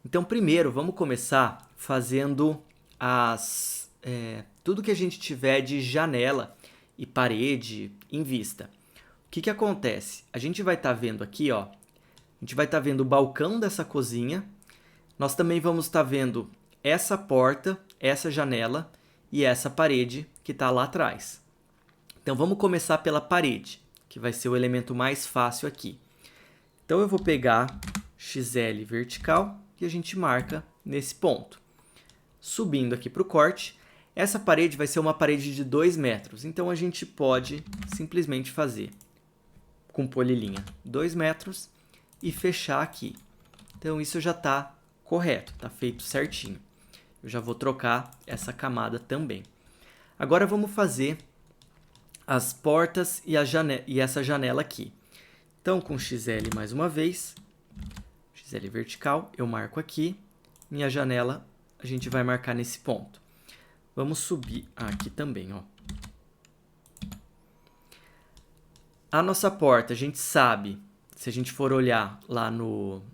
Então, primeiro, vamos começar fazendo tudo que a gente tiver de janela e parede em vista. O que acontece? A gente vai estar vendo aqui, ó, a gente vai estar vendo o balcão dessa cozinha, nós também vamos estar vendo essa porta, essa janela e essa parede que está lá atrás. Então, vamos começar pela parede, que vai ser o elemento mais fácil aqui. Então, eu vou pegar XL vertical e a gente marca nesse ponto. Subindo aqui para o corte, essa parede vai ser uma parede de 2 metros. Então, a gente pode simplesmente fazer com polilinha 2 metros e fechar aqui. Então, isso já está correto, está feito certinho. Eu já vou trocar essa camada também. Agora, vamos fazer as portas e essa janela aqui. Então, com XL mais uma vez, XL vertical, eu marco aqui. Minha janela, a gente vai marcar nesse ponto. Vamos subir aqui também, ó. A nossa porta, a gente sabe, se a gente for olhar lá no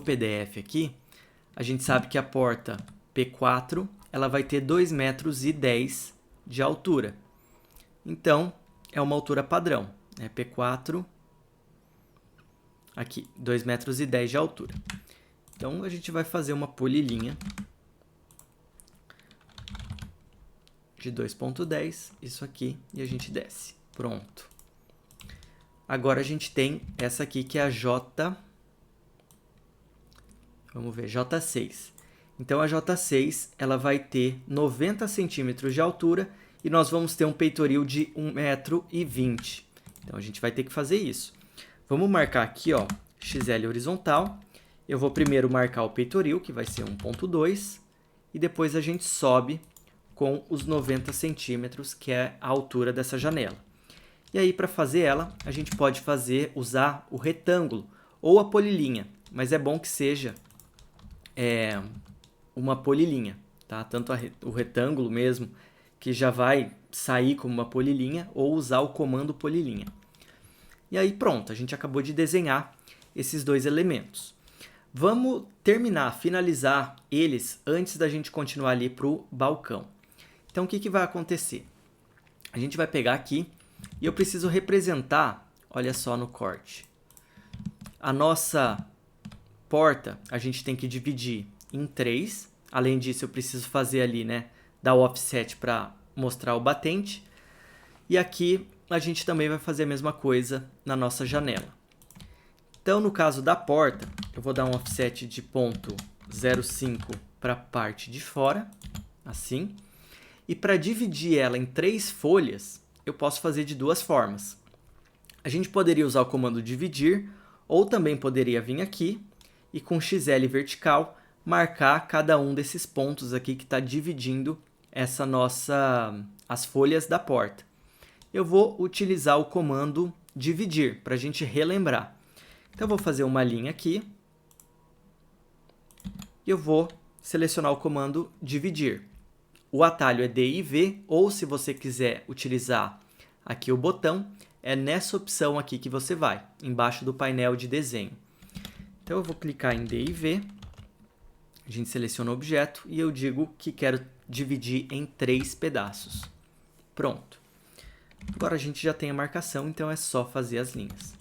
PDF aqui, a gente sabe que a porta P4, ela vai ter 2,10 metros de altura. Então, é uma altura padrão, né? P4, aqui, 2,10 metros de altura. Então, a gente vai fazer uma polilinha de 2,10, isso aqui, e a gente desce. Pronto. Agora, a gente tem essa aqui, que é a vamos ver, J6. Então, a J6 ela vai ter 90 centímetros de altura e nós vamos ter um peitoril de 1,20 metro. Então, a gente vai ter que fazer isso. Vamos marcar aqui, ó, XL horizontal. Eu vou primeiro marcar o peitoril, que vai ser 1,2, e depois a gente sobe com os 90 centímetros, que é a altura dessa janela. E aí, para fazer ela, a gente pode usar o retângulo ou a polilinha, mas é bom que seja uma polilinha, tá? Tanto o retângulo mesmo, que já vai sair como uma polilinha, ou usar o comando polilinha. E aí pronto, a gente acabou de desenhar esses dois elementos. Vamos finalizar eles antes da gente continuar ali para o balcão. Então o que vai acontecer? A gente vai pegar aqui e eu preciso representar, olha só no corte, a nossa porta a gente tem que dividir em 3. Além disso, eu preciso fazer ali, né, dar o offset para mostrar o batente. E aqui a gente também vai fazer a mesma coisa na nossa janela. Então, no caso da porta, eu vou dar um offset de 0,05 para a parte de fora, assim. E para dividir ela em 3 folhas, eu posso fazer de 2 formas. A gente poderia usar o comando dividir, ou também poderia vir aqui e com XL vertical marcar cada um desses pontos aqui que está dividindo as folhas da porta. Eu vou utilizar o comando dividir para a gente relembrar. Então, eu vou fazer uma linha aqui e eu vou selecionar o comando dividir. O atalho é D e V, ou se você quiser utilizar aqui o botão, é nessa opção aqui que você vai, embaixo do painel de desenho. Então, eu vou clicar em D e V, a gente seleciona o objeto e eu digo que quero dividir em 3 pedaços. Pronto. Agora a gente já tem a marcação, então é só fazer as linhas.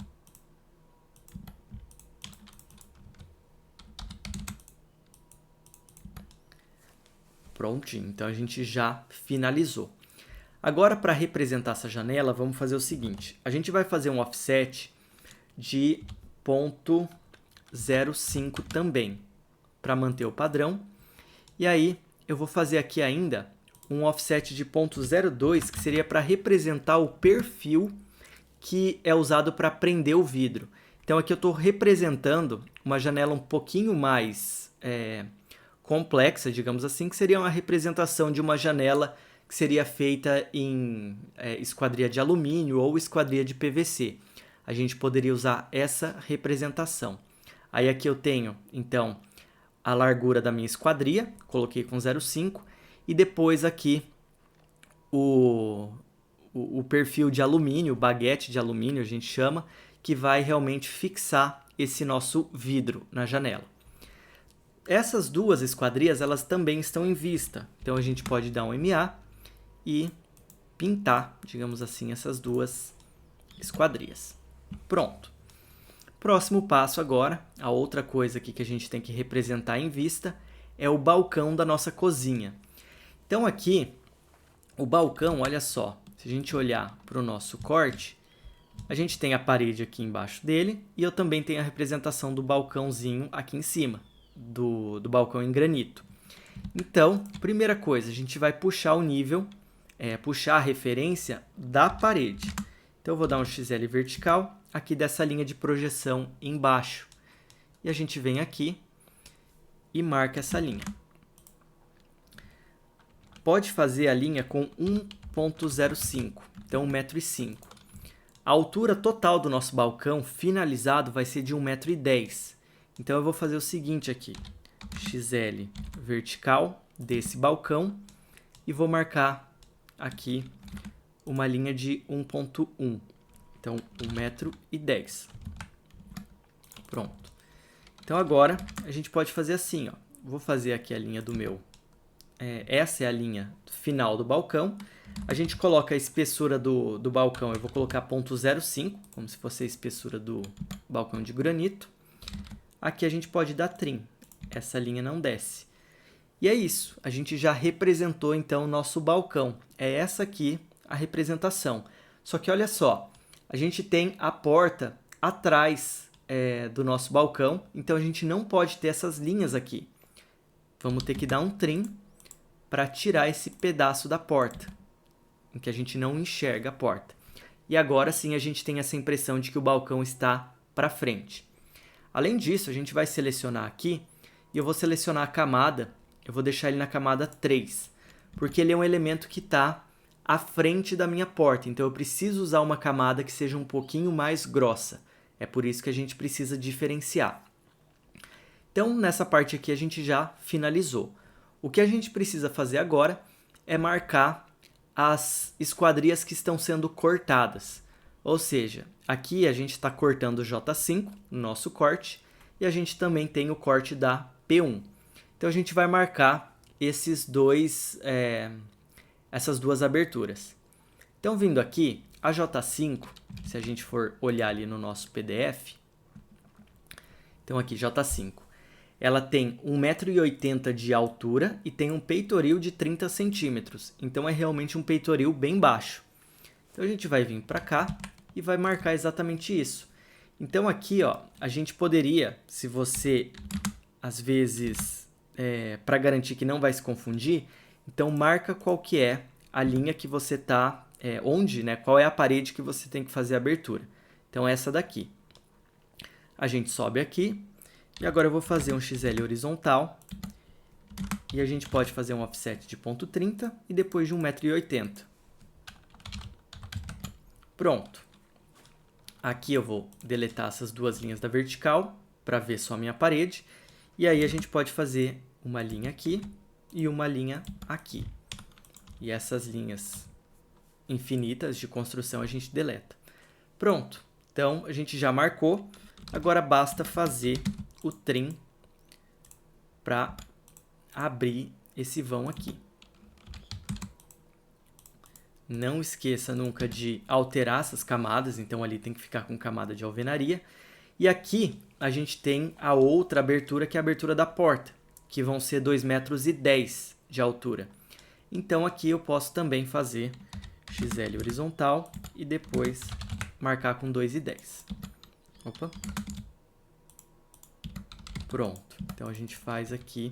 Prontinho, então a gente já finalizou. Agora, para representar essa janela, vamos fazer o seguinte. A gente vai fazer um offset de 0,05 também, para manter o padrão. E aí, eu vou fazer aqui ainda um offset de 0,02, que seria para representar o perfil que é usado para prender o vidro. Então, aqui eu estou representando uma janela um pouquinho mais complexa, digamos assim, que seria uma representação de uma janela que seria feita em esquadria de alumínio ou esquadria de PVC. A gente poderia usar essa representação. Aí aqui eu tenho, então, a largura da minha esquadria, coloquei com 0,5, e depois aqui o perfil de alumínio, o baguete de alumínio a gente chama, que vai realmente fixar esse nosso vidro na janela. Essas duas esquadrias, elas também estão em vista, então a gente pode dar um MA e pintar, digamos assim, essas duas esquadrias. Pronto. Próximo passo agora, a outra coisa aqui que a gente tem que representar em vista é o balcão da nossa cozinha. Então aqui, o balcão, olha só, se a gente olhar para o nosso corte, a gente tem a parede aqui embaixo dele e eu também tenho a representação do balcãozinho aqui em cima, do balcão em granito. Então, primeira coisa, a gente vai puxar o nível, puxar a referência da parede. Então, eu vou dar um XL vertical aqui dessa linha de projeção embaixo. E a gente vem aqui e marca essa linha. Pode fazer a linha com 1,05, então 1,05 m. A altura total do nosso balcão finalizado vai ser de 1,10 m. Então, eu vou fazer o seguinte aqui, XL vertical desse balcão e vou marcar aqui uma linha de 1,1. Então, 1,10 m. Pronto. Então, agora, a gente pode fazer assim, ó. Vou fazer aqui a linha do meu. Essa é a linha final do balcão. A gente coloca a espessura do balcão, eu vou colocar 0,05, como se fosse a espessura do balcão de granito. Aqui a gente pode dar trim, essa linha não desce. E é isso, a gente já representou então o nosso balcão. É essa aqui a representação. Só que olha só, a gente tem a porta atrás do nosso balcão, então a gente não pode ter essas linhas aqui. Vamos ter que dar um trim para tirar esse pedaço da porta, em que a gente não enxerga a porta. E agora sim a gente tem essa impressão de que o balcão está para frente. Além disso, a gente vai selecionar aqui, e eu vou selecionar a camada, eu vou deixar ele na camada 3, porque ele é um elemento que está à frente da minha porta, então eu preciso usar uma camada que seja um pouquinho mais grossa. É por isso que a gente precisa diferenciar. Então, nessa parte aqui a gente já finalizou. O que a gente precisa fazer agora é marcar as esquadrias que estão sendo cortadas. Ou seja, aqui a gente está cortando o J5 no nosso corte e a gente também tem o corte da P1. Então a gente vai marcar essas duas aberturas. Então vindo aqui, a J5, se a gente for olhar ali no nosso PDF, então aqui J5, ela tem 1,80 m de altura e tem um peitoril de 30 centímetros. Então é realmente um peitoril bem baixo. Então a gente vai vir para cá e vai marcar exatamente isso. Então aqui, ó, a gente poderia, se você, às vezes, para garantir que não vai se confundir, então marca qual que é a linha que você está, qual é a parede que você tem que fazer a abertura. Então essa daqui. A gente sobe aqui e agora eu vou fazer um XL horizontal e a gente pode fazer um offset de 0,30 e depois de 1,80 m. Pronto. Aqui eu vou deletar essas duas linhas da vertical para ver só a minha parede. E aí a gente pode fazer uma linha aqui e uma linha aqui. E essas linhas infinitas de construção a gente deleta. Pronto. Então a gente já marcou. Agora basta fazer o trim para abrir esse vão aqui. Não esqueça nunca de alterar essas camadas, então ali tem que ficar com camada de alvenaria. E aqui a gente tem a outra abertura, que é a abertura da porta, que vão ser 2,10 m de altura. Então aqui eu posso também fazer XL horizontal e depois marcar com 2,10. Opa. Pronto. Então a gente faz aqui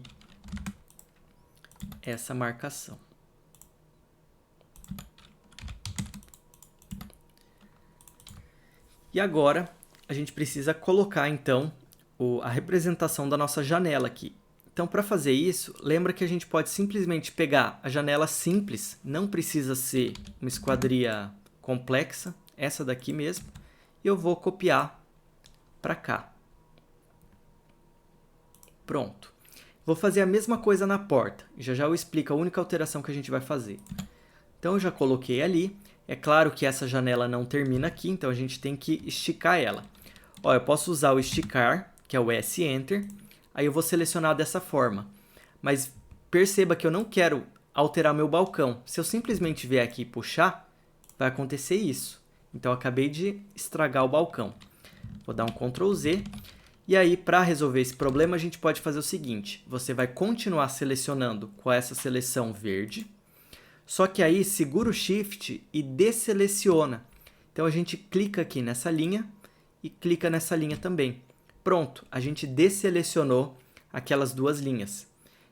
essa marcação. E agora a gente precisa colocar então a representação da nossa janela aqui. Então, para fazer isso, lembra que a gente pode simplesmente pegar a janela simples, não precisa ser uma esquadria complexa, essa daqui mesmo, e eu vou copiar para cá. Pronto. Vou fazer a mesma coisa na porta. Já já eu explico a única alteração que a gente vai fazer. Então eu já coloquei ali. É claro que essa janela não termina aqui, então a gente tem que esticar ela. Ó, eu posso usar o esticar, que é o S-Enter. Aí eu vou selecionar dessa forma. Mas perceba que eu não quero alterar meu balcão. Se eu simplesmente vier aqui e puxar, vai acontecer isso. Então eu acabei de estragar o balcão. Vou dar um Ctrl Z. E aí, para resolver esse problema, a gente pode fazer o seguinte. Você vai continuar selecionando com essa seleção verde. Só que aí, segura o Shift e desseleciona. Então, a gente clica aqui nessa linha e clica nessa linha também. Pronto, a gente desselecionou aquelas duas linhas.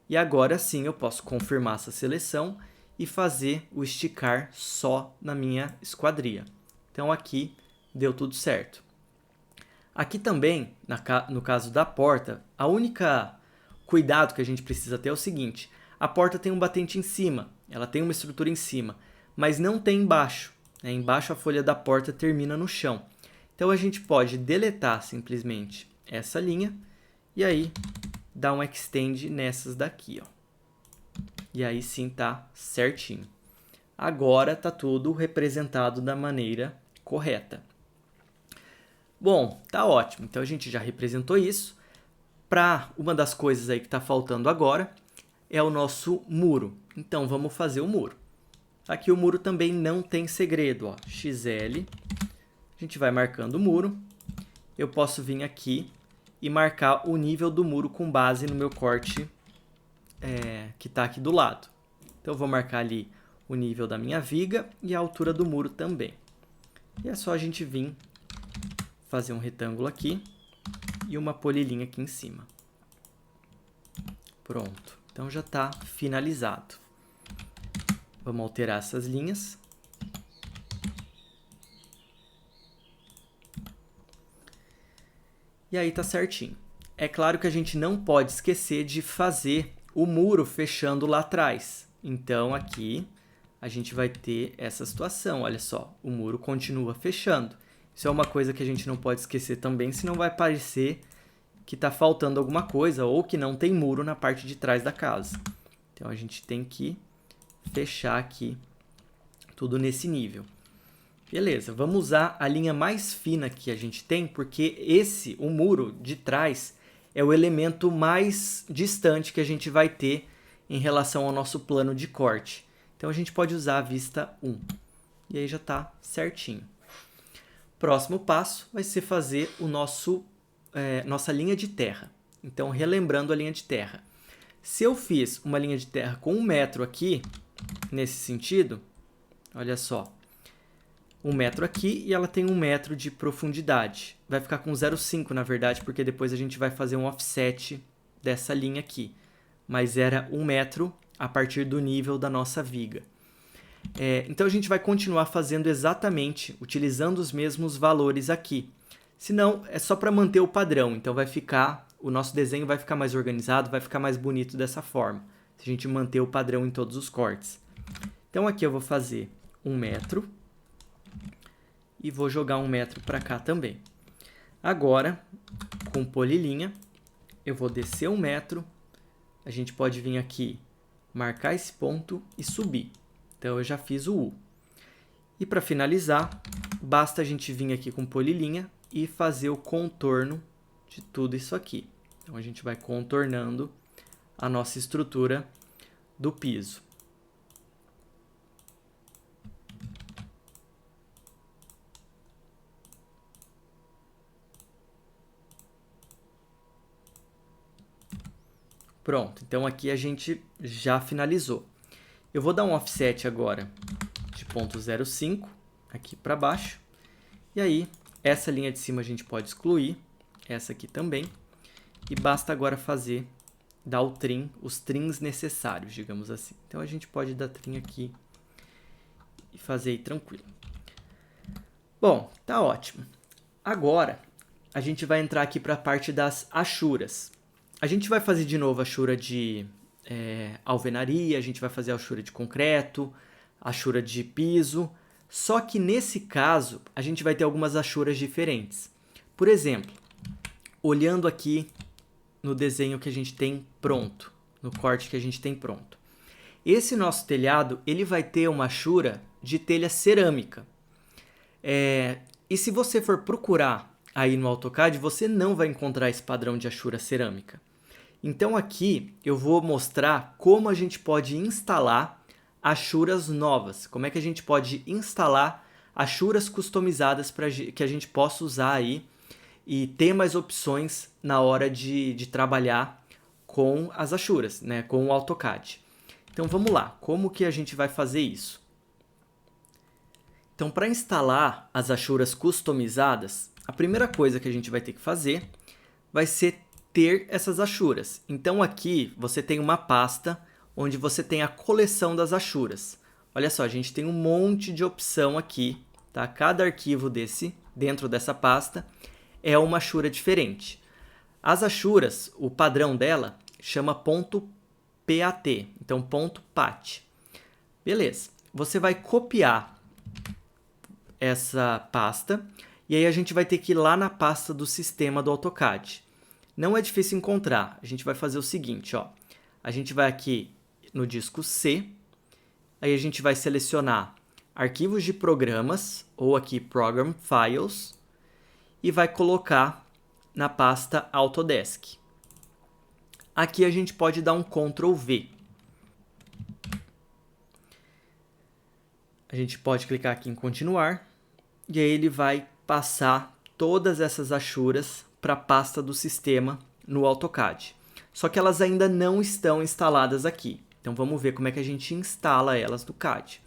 E agora sim eu posso confirmar essa seleção e fazer o esticar só na minha esquadria. Então, aqui deu tudo certo. Aqui também, no caso da porta, a única cuidado que a gente precisa ter é o seguinte. A porta tem um batente em cima, ela tem uma estrutura em cima, mas não tem embaixo. Né? Embaixo a folha da porta termina no chão. Então a gente pode deletar simplesmente essa linha e aí dar um extend nessas daqui. Ó. E aí sim tá certinho. Agora tá tudo representado da maneira correta. Bom, tá ótimo. Então a gente já representou isso. Para uma das coisas aí que está faltando agora é o nosso muro. Então vamos fazer o muro. Aqui o muro também não tem segredo. Ó. XL, a gente vai marcando o muro. Eu posso vir aqui e marcar o nível do muro com base no meu corte que está aqui do lado. Então eu vou marcar ali o nível da minha viga e a altura do muro também. E é só a gente vir fazer um retângulo aqui e uma polilinha aqui em cima. Pronto. Então já está finalizado. Vamos alterar essas linhas. E aí está certinho. É claro que a gente não pode esquecer de fazer o muro fechando lá atrás. Então aqui a gente vai ter essa situação. Olha só, o muro continua fechando. Isso é uma coisa que a gente não pode esquecer também, senão vai parecer que está faltando alguma coisa ou que não tem muro na parte de trás da casa. Então, a gente tem que fechar aqui tudo nesse nível. Beleza, vamos usar a linha mais fina que a gente tem, porque o muro de trás, é o elemento mais distante que a gente vai ter em relação ao nosso plano de corte. Então, a gente pode usar a vista 1. E aí já está certinho. Próximo passo vai ser fazer o nossa linha de terra. Então, relembrando a linha de terra. Se eu fiz uma linha de terra com 1 metro aqui, nesse sentido, olha só, 1 metro aqui e ela tem 1 metro de profundidade. Vai ficar com 0,5 na verdade, porque depois a gente vai fazer um offset dessa linha aqui. Mas era 1 metro a partir do nível da nossa viga. Então a gente vai continuar fazendo exatamente, utilizando os mesmos valores aqui. Senão, é só para manter o padrão. Então o nosso desenho vai ficar mais organizado, vai ficar mais bonito dessa forma. Se a gente manter o padrão em todos os cortes. Então aqui eu vou fazer 1 metro. E vou jogar 1 metro para cá também. Agora, com polilinha, eu vou descer 1 metro. A gente pode vir aqui, marcar esse ponto e subir. Então, eu já fiz o U. E para finalizar, basta a gente vir aqui com polilinha e fazer o contorno de tudo isso aqui. Então, a gente vai contornando a nossa estrutura do piso. Pronto, então aqui a gente já finalizou. Eu vou dar um offset agora de 0,05 aqui para baixo. E aí, essa linha de cima a gente pode excluir, essa aqui também. E basta agora dar os trims necessários, digamos assim. Então, a gente pode dar trim aqui e fazer aí tranquilo. Bom, tá ótimo. Agora, a gente vai entrar aqui para a parte das achuras. A gente vai fazer de novo a achura de alvenaria, a gente vai fazer a achura de concreto, a achura de piso. Só que nesse caso, a gente vai ter algumas achuras diferentes. Por exemplo, olhando aqui no desenho que a gente tem pronto, no corte que a gente tem pronto. Esse nosso telhado, ele vai ter uma achura de telha cerâmica. E se você for procurar aí no AutoCAD, você não vai encontrar esse padrão de achura cerâmica. Então aqui eu vou mostrar como a gente pode instalar achuras novas, como é que a gente pode instalar achuras customizadas para que a gente possa usar aí e ter mais opções na hora de trabalhar com as achuras, né, com o AutoCAD. Então vamos lá, como que a gente vai fazer isso? Então para instalar as achuras customizadas, a primeira coisa que a gente vai ter que fazer vai ser ter essas achuras. Então aqui você tem uma pasta onde você tem a coleção das achuras. Olha só, a gente tem um monte de opção aqui, tá? Cada arquivo dentro dessa pasta é uma achura diferente. As achuras, o padrão dela chama .pat, então .pat. Beleza, você vai copiar essa pasta e aí a gente vai ter que ir lá na pasta do sistema do AutoCAD. Não é difícil encontrar, a gente vai fazer o seguinte, ó. A gente vai aqui no disco C, aí a gente vai selecionar arquivos de programas, ou aqui Program Files, e vai colocar na pasta Autodesk. Aqui a gente pode dar um Ctrl V. A gente pode clicar aqui em continuar, e aí ele vai passar todas essas achuras para a pasta do sistema no AutoCAD. Só que elas ainda não estão instaladas aqui. Então vamos ver como é que a gente instala elas no CAD.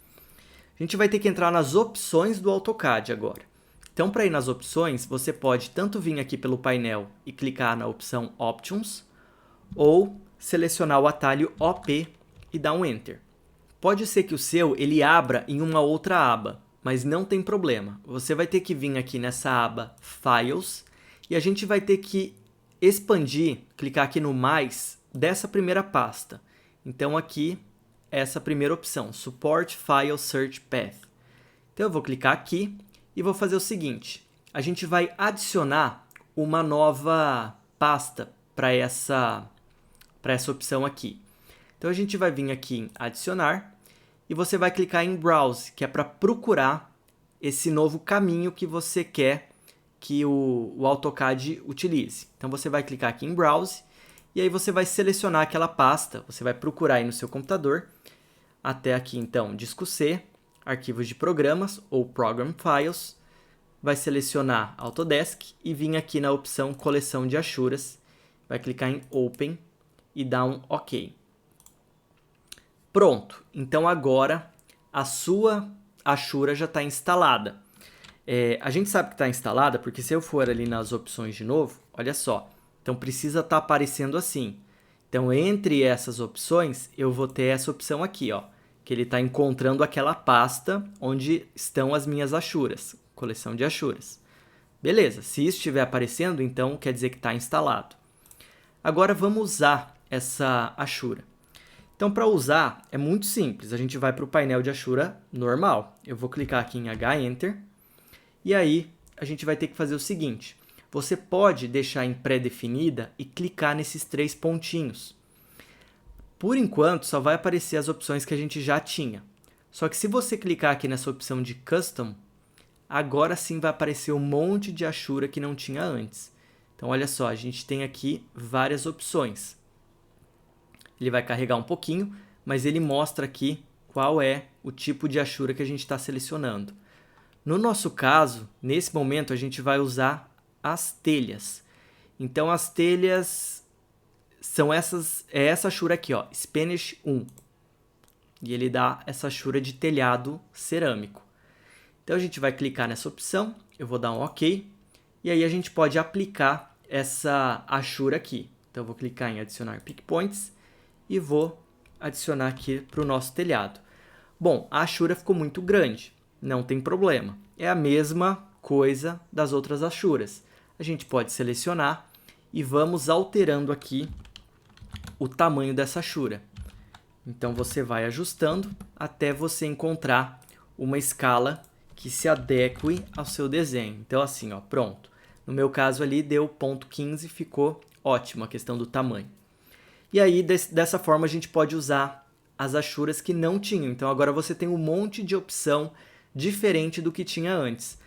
A gente vai ter que entrar nas opções do AutoCAD agora. Então para ir nas opções, você pode tanto vir aqui pelo painel e clicar na opção Options, ou selecionar o atalho OP e dar um Enter. Pode ser que o seu ele abra em uma outra aba, mas não tem problema. Você vai ter que vir aqui nessa aba Files e a gente vai ter que expandir, clicar aqui no mais dessa primeira pasta. Então aqui, essa primeira opção, Support File Search Path. Então eu vou clicar aqui e vou fazer o seguinte, a gente vai adicionar uma nova pasta para essa opção aqui. Então a gente vai vir aqui em adicionar e você vai clicar em Browse, que é para procurar esse novo caminho que você quer que o AutoCAD utilize. Então você vai clicar aqui em Browse e aí você vai selecionar aquela pasta, você vai procurar aí no seu computador, até aqui então disco C, arquivos de programas ou Program Files, vai selecionar Autodesk e vir aqui na opção coleção de achuras, vai clicar em Open e dar um OK. Pronto, então agora a sua achura já está instalada. A gente sabe que está instalada porque se eu for ali nas opções de novo, olha só, então precisa estar aparecendo assim. Então entre essas opções eu vou ter essa opção aqui, ó, que ele está encontrando aquela pasta onde estão as minhas achuras, coleção de achuras. Beleza, se isso estiver aparecendo, então quer dizer que está instalado. Agora vamos usar essa achura. Então para usar é muito simples, a gente vai para o painel de achura normal. Eu vou clicar aqui em H-Enter. E aí, a gente vai ter que fazer o seguinte, você pode deixar em pré-definida e clicar nesses 3 pontinhos. Por enquanto, só vai aparecer as opções que a gente já tinha. Só que se você clicar aqui nessa opção de Custom, agora sim vai aparecer um monte de achura que não tinha antes. Então, olha só, a gente tem aqui várias opções. Ele vai carregar um pouquinho, mas ele mostra aqui qual é o tipo de achura que a gente está selecionando. No nosso caso, nesse momento, a gente vai usar as telhas. Então, as telhas são essa achura aqui, ó, Spanish 1. E ele dá essa achura de telhado cerâmico. Então, a gente vai clicar nessa opção, eu vou dar um OK, e aí a gente pode aplicar essa achura aqui. Então, eu vou clicar em adicionar pick points e vou adicionar aqui para o nosso telhado. Bom, a achura ficou muito grande. Não tem problema. É a mesma coisa das outras achuras. A gente pode selecionar e vamos alterando aqui o tamanho dessa achura. Então você vai ajustando até você encontrar uma escala que se adeque ao seu desenho. Então assim, ó, pronto. No meu caso ali deu 0,15, ficou ótimo a questão do tamanho. E aí, dessa forma, a gente pode usar as achuras que não tinham. Então agora você tem um monte de opção diferente do que tinha antes.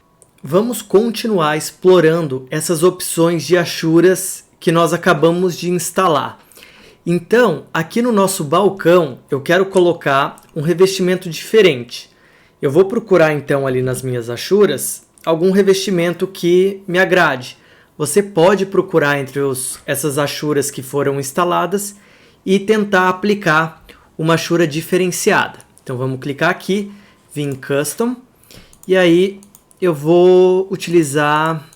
Vamos continuar explorando essas opções de achuras que nós acabamos de instalar. Então, aqui no nosso balcão, eu quero colocar um revestimento diferente. Eu vou procurar então ali nas minhas achuras algum revestimento que me agrade. Você pode procurar entre essas achuras que foram instaladas e tentar aplicar uma achura diferenciada. Então vamos clicar aqui, vir em Custom, e aí eu vou utilizar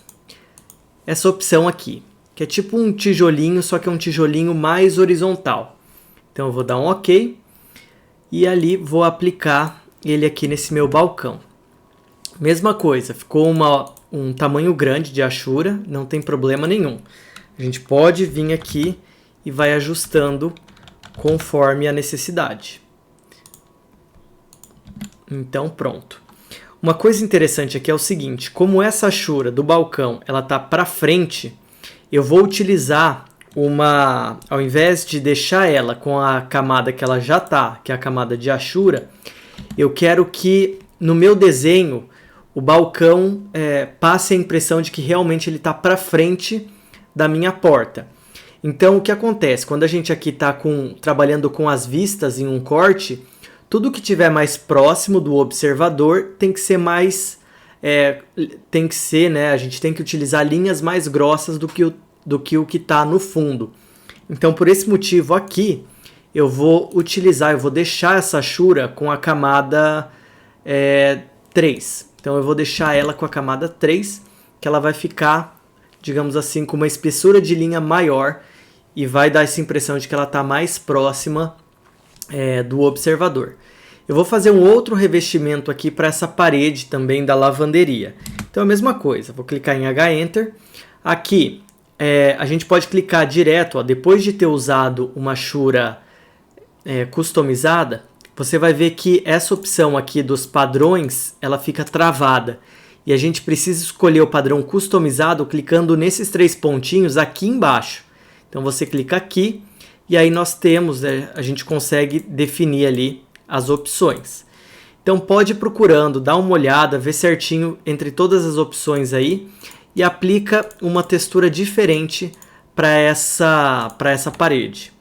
essa opção aqui, que é tipo um tijolinho, só que é um tijolinho mais horizontal. Então eu vou dar um OK e ali vou aplicar ele aqui nesse meu balcão. Mesma coisa, ficou um tamanho grande de achura, não tem problema nenhum. A gente pode vir aqui e vai ajustando conforme a necessidade. Então pronto. Uma coisa interessante aqui é o seguinte, como essa achura do balcão ela tá para frente, eu vou utilizar ao invés de deixar ela com a camada que ela já tá, que é a camada de achura, eu quero que no meu desenho o balcão passe a impressão de que realmente ele está para frente da minha porta. Então o que acontece? Quando a gente aqui está trabalhando com as vistas em um corte, tudo que tiver mais próximo do observador tem que ser mais... né? A gente tem que utilizar linhas mais grossas do que o que está no fundo. Então por esse motivo aqui, eu vou deixar essa achura com a camada 3. Então eu vou deixar ela com a camada 3, que ela vai ficar, digamos assim, com uma espessura de linha maior e vai dar essa impressão de que ela está mais próxima do observador. Eu vou fazer um outro revestimento aqui para essa parede também da lavanderia. Então a mesma coisa, vou clicar em H-Enter. Aqui a gente pode clicar direto, depois de ter usado uma achura customizada, você vai ver que essa opção aqui dos padrões, ela fica travada. E a gente precisa escolher o padrão customizado clicando nesses 3 pontinhos aqui embaixo. Então você clica aqui e aí nós temos, a gente consegue definir ali as opções. Então pode ir procurando, dá uma olhada, vê certinho entre todas as opções aí e aplica uma textura diferente para essa parede.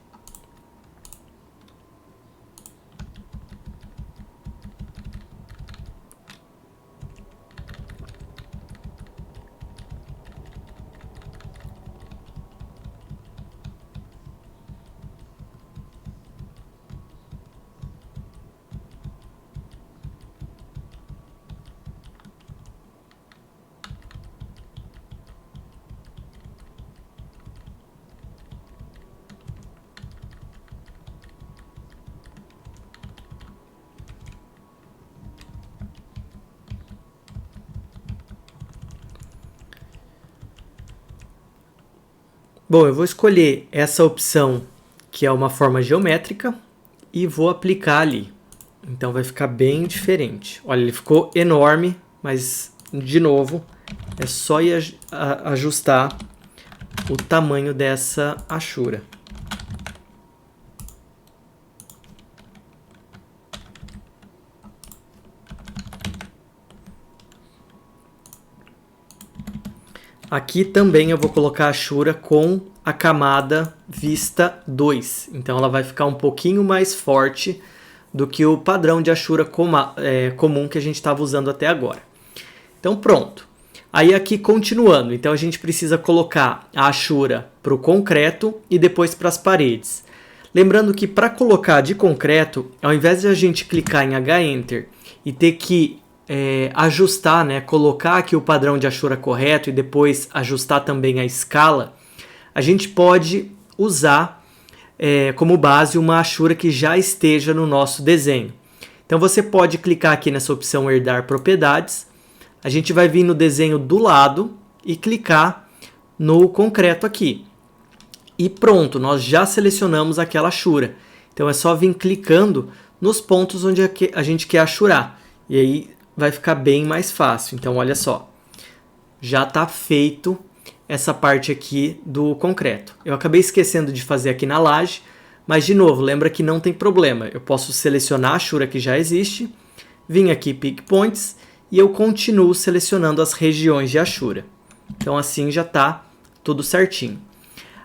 Bom, eu vou escolher essa opção que é uma forma geométrica e vou aplicar ali. Então vai ficar bem diferente. Olha, ele ficou enorme, mas de novo é só ir ajustar o tamanho dessa achura. Aqui também eu vou colocar a achura com a camada vista 2. Então ela vai ficar um pouquinho mais forte do que o padrão de achura comum que a gente estava usando até agora. Então pronto. Aí aqui continuando, então a gente precisa colocar a achura para o concreto e depois para as paredes. Lembrando que para colocar de concreto, ao invés de a gente clicar em H-Enter e ter que ajustar, né, colocar aqui o padrão de achura correto e depois ajustar também a escala, a gente pode usar como base uma achura que já esteja no nosso desenho. Então você pode clicar aqui nessa opção Herdar Propriedades, a gente vai vir no desenho do lado e clicar no concreto aqui. E pronto, nós já selecionamos aquela achura. Então é só vir clicando nos pontos onde a gente quer achurar. E aí vai ficar bem mais fácil. Então olha só, já está feito essa parte aqui do concreto. Eu acabei esquecendo de fazer aqui na laje, mas de novo, lembra que não tem problema. Eu posso selecionar a achura que já existe, vim aqui Pick Points e eu continuo selecionando as regiões de achura. Então assim já está tudo certinho.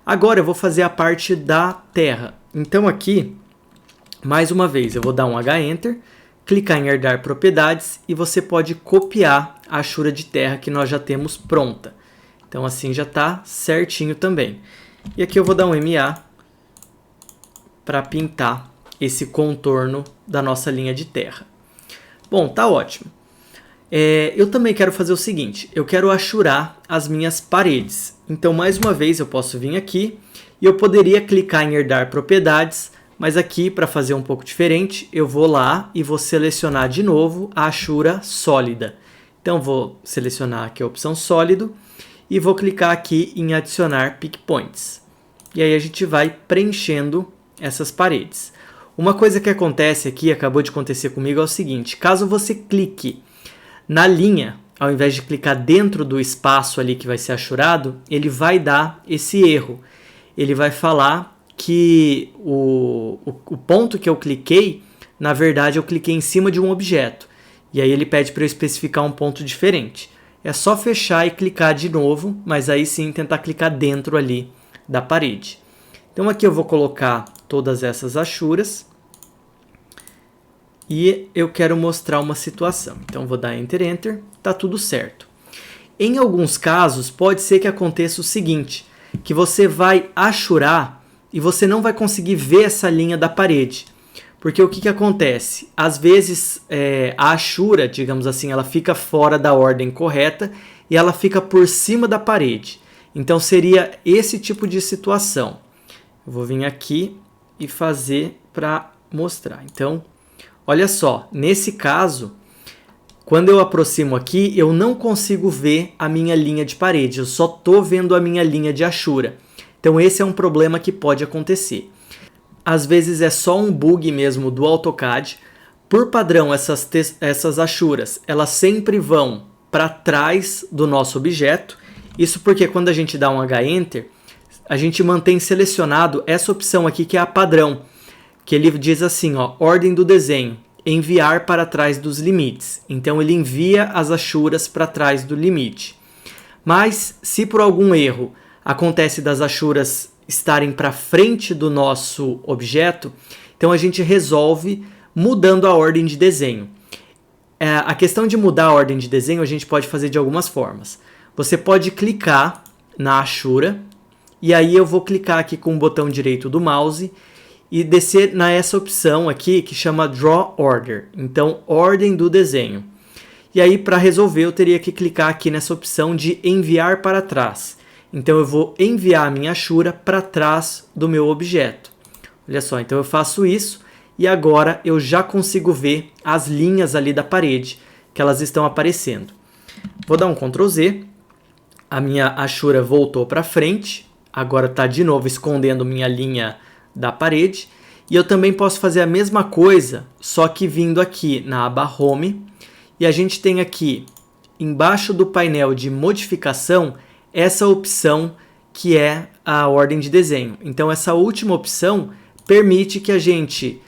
Agora eu vou fazer a parte da terra. Então aqui, mais uma vez, eu vou dar um H-Enter, clicar em herdar propriedades e você pode copiar a achura de terra que nós já temos pronta. Então assim já está certinho também. E aqui eu vou dar um MA para pintar esse contorno da nossa linha de terra. Bom, tá ótimo. Eu também quero fazer o seguinte, eu quero achurar as minhas paredes. Então, mais uma vez, eu posso vir aqui e eu poderia clicar em herdar propriedades, mas aqui, para fazer um pouco diferente, eu vou lá e vou selecionar de novo a achura sólida. Então, vou selecionar aqui a opção sólido e vou clicar aqui em adicionar pick points. E aí a gente vai preenchendo essas paredes. Uma coisa que acontece aqui, acabou de acontecer comigo, é o seguinte, caso você clique na linha, ao invés de clicar dentro do espaço ali que vai ser achurado, ele vai dar esse erro. Ele vai falar que o ponto que eu cliquei, na verdade eu cliquei em cima de um objeto. E aí ele pede para eu especificar um ponto diferente. É só fechar e clicar de novo, mas aí sim tentar clicar dentro ali da parede. Então aqui eu vou colocar todas essas achuras. E eu quero mostrar uma situação. Então, vou dar Enter, Enter, tá tudo certo. Em alguns casos, pode ser que aconteça o seguinte, que você vai achurar e você não vai conseguir ver essa linha da parede. Porque o que acontece? Às vezes, a achura, digamos assim, ela fica fora da ordem correta e ela fica por cima da parede. Então, seria esse tipo de situação. Eu vou vir aqui e fazer para mostrar. Então, olha só, nesse caso, quando eu aproximo aqui, eu não consigo ver a minha linha de parede, eu só estou vendo a minha linha de achura. Então esse é um problema que pode acontecer. Às vezes é só um bug mesmo do AutoCAD. Por padrão, essas achuras, elas sempre vão para trás do nosso objeto. Isso porque quando a gente dá um H-Enter, a gente mantém selecionado essa opção aqui que é a padrão. Que ele diz assim, ó, ordem do desenho, enviar para trás dos limites. Então ele envia as achuras para trás do limite. Mas se por algum erro acontece das achuras estarem para frente do nosso objeto, então a gente resolve mudando a ordem de desenho. A questão de mudar a ordem de desenho a gente pode fazer de algumas formas. Você pode clicar na achura e aí eu vou clicar aqui com o botão direito do mouse e descer nessa opção aqui que chama Draw Order, então ordem do desenho. E aí para resolver eu teria que clicar aqui nessa opção de enviar para trás. Então eu vou enviar a minha achura para trás do meu objeto. Olha só, então eu faço isso e agora eu já consigo ver as linhas ali da parede que elas estão aparecendo. Vou dar um Ctrl Z, a minha achura voltou para frente, agora está de novo escondendo minha linha da parede, e eu também posso fazer a mesma coisa, só que vindo aqui na aba Home, e a gente tem aqui embaixo do painel de modificação essa opção que é a ordem de desenho. Então essa última opção permite que a gente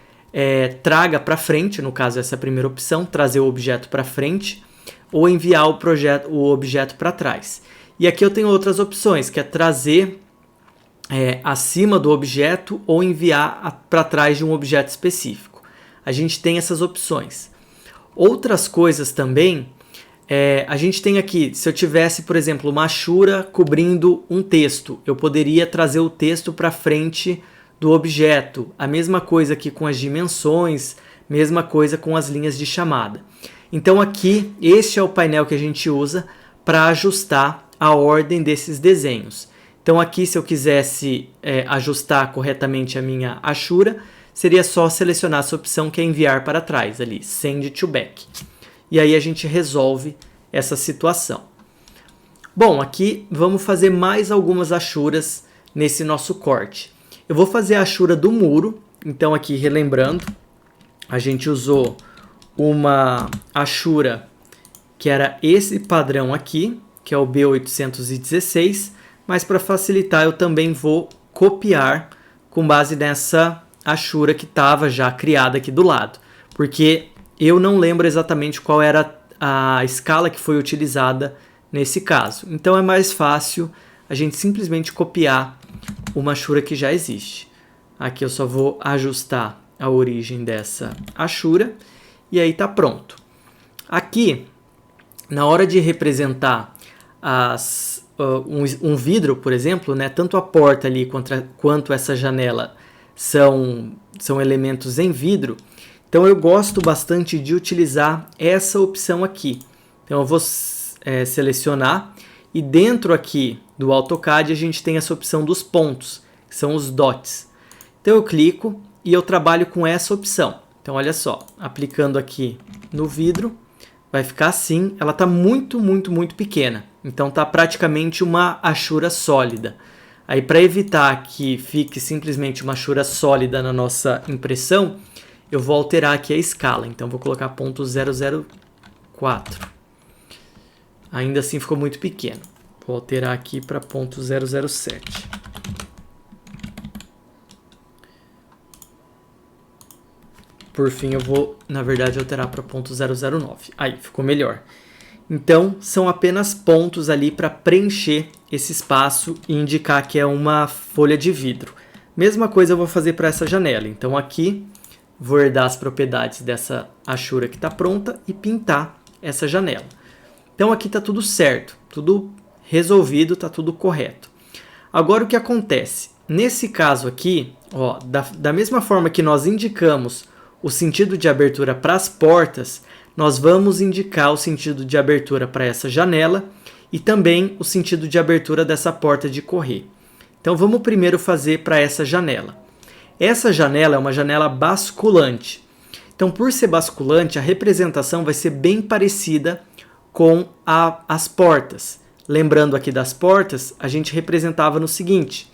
traga para frente, no caso essa primeira opção, trazer o objeto para frente, ou enviar o objeto para trás. E aqui eu tenho outras opções, que é trazer acima do objeto ou enviar para trás de um objeto específico. A gente tem essas opções. Outras coisas também, a gente tem aqui, se eu tivesse, por exemplo, uma achura cobrindo um texto, eu poderia trazer o texto para frente do objeto. A mesma coisa aqui com as dimensões, mesma coisa com as linhas de chamada. Então aqui, este é o painel que a gente usa para ajustar a ordem desses desenhos. Então aqui, se eu quisesse ajustar corretamente a minha achura, seria só selecionar essa opção que é enviar para trás, ali, Send to Back. E aí a gente resolve essa situação. Bom, aqui vamos fazer mais algumas achuras nesse nosso corte. Eu vou fazer a achura do muro, então aqui relembrando, a gente usou uma achura que era esse padrão aqui, que é o B816. mas para facilitar eu também vou copiar com base nessa achura que estava já criada aqui do lado, porque eu não lembro exatamente qual era a escala que foi utilizada nesse caso. Então é mais fácil a gente simplesmente copiar uma achura que já existe. Aqui eu só vou ajustar a origem dessa achura e aí está pronto. Aqui, na hora de representar um vidro, por exemplo, né, tanto a porta ali quanto essa janela são elementos em vidro, então eu gosto bastante de utilizar essa opção aqui. Então eu vou selecionar e dentro aqui do AutoCAD a gente tem essa opção dos pontos, que são os dots. Então eu clico e eu trabalho com essa opção. Então olha só, aplicando aqui no vidro, vai ficar assim, ela está muito, muito, muito pequena. Então está praticamente uma achura sólida. Aí para evitar que fique simplesmente uma achura sólida na nossa impressão, eu vou alterar aqui a escala. Então vou colocar 0.004. Ainda assim ficou muito pequeno. Vou alterar aqui para 0.007. Por fim, eu vou, na verdade, alterar para 0.009. Aí, ficou melhor. Então, são apenas pontos ali para preencher esse espaço e indicar que é uma folha de vidro. Mesma coisa eu vou fazer para essa janela. Então, aqui, vou herdar as propriedades dessa achura que está pronta e pintar essa janela. Então, aqui está tudo certo, tudo resolvido, está tudo correto. Agora, o que acontece? Nesse caso aqui, ó, da mesma forma que nós indicamos o sentido de abertura para as portas, nós vamos indicar o sentido de abertura para essa janela e também o sentido de abertura dessa porta de correr. Então vamos primeiro fazer para essa janela. Essa janela é uma janela basculante. Então, por ser basculante, a representação vai ser bem parecida com as portas. Lembrando aqui das portas, a gente representava no seguinte: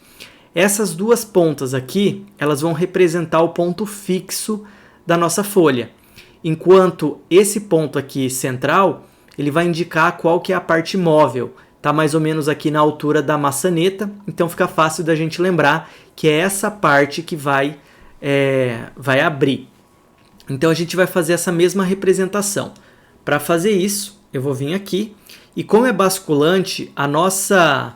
essas duas pontas aqui, elas vão representar o ponto fixo da nossa folha, enquanto esse ponto aqui central, ele vai indicar qual que é a parte móvel. Está mais ou menos aqui na altura da maçaneta, então fica fácil da gente lembrar que é essa parte que vai abrir. Então a gente vai fazer essa mesma representação. Para fazer isso, eu vou vir aqui, e como é basculante, a nossa,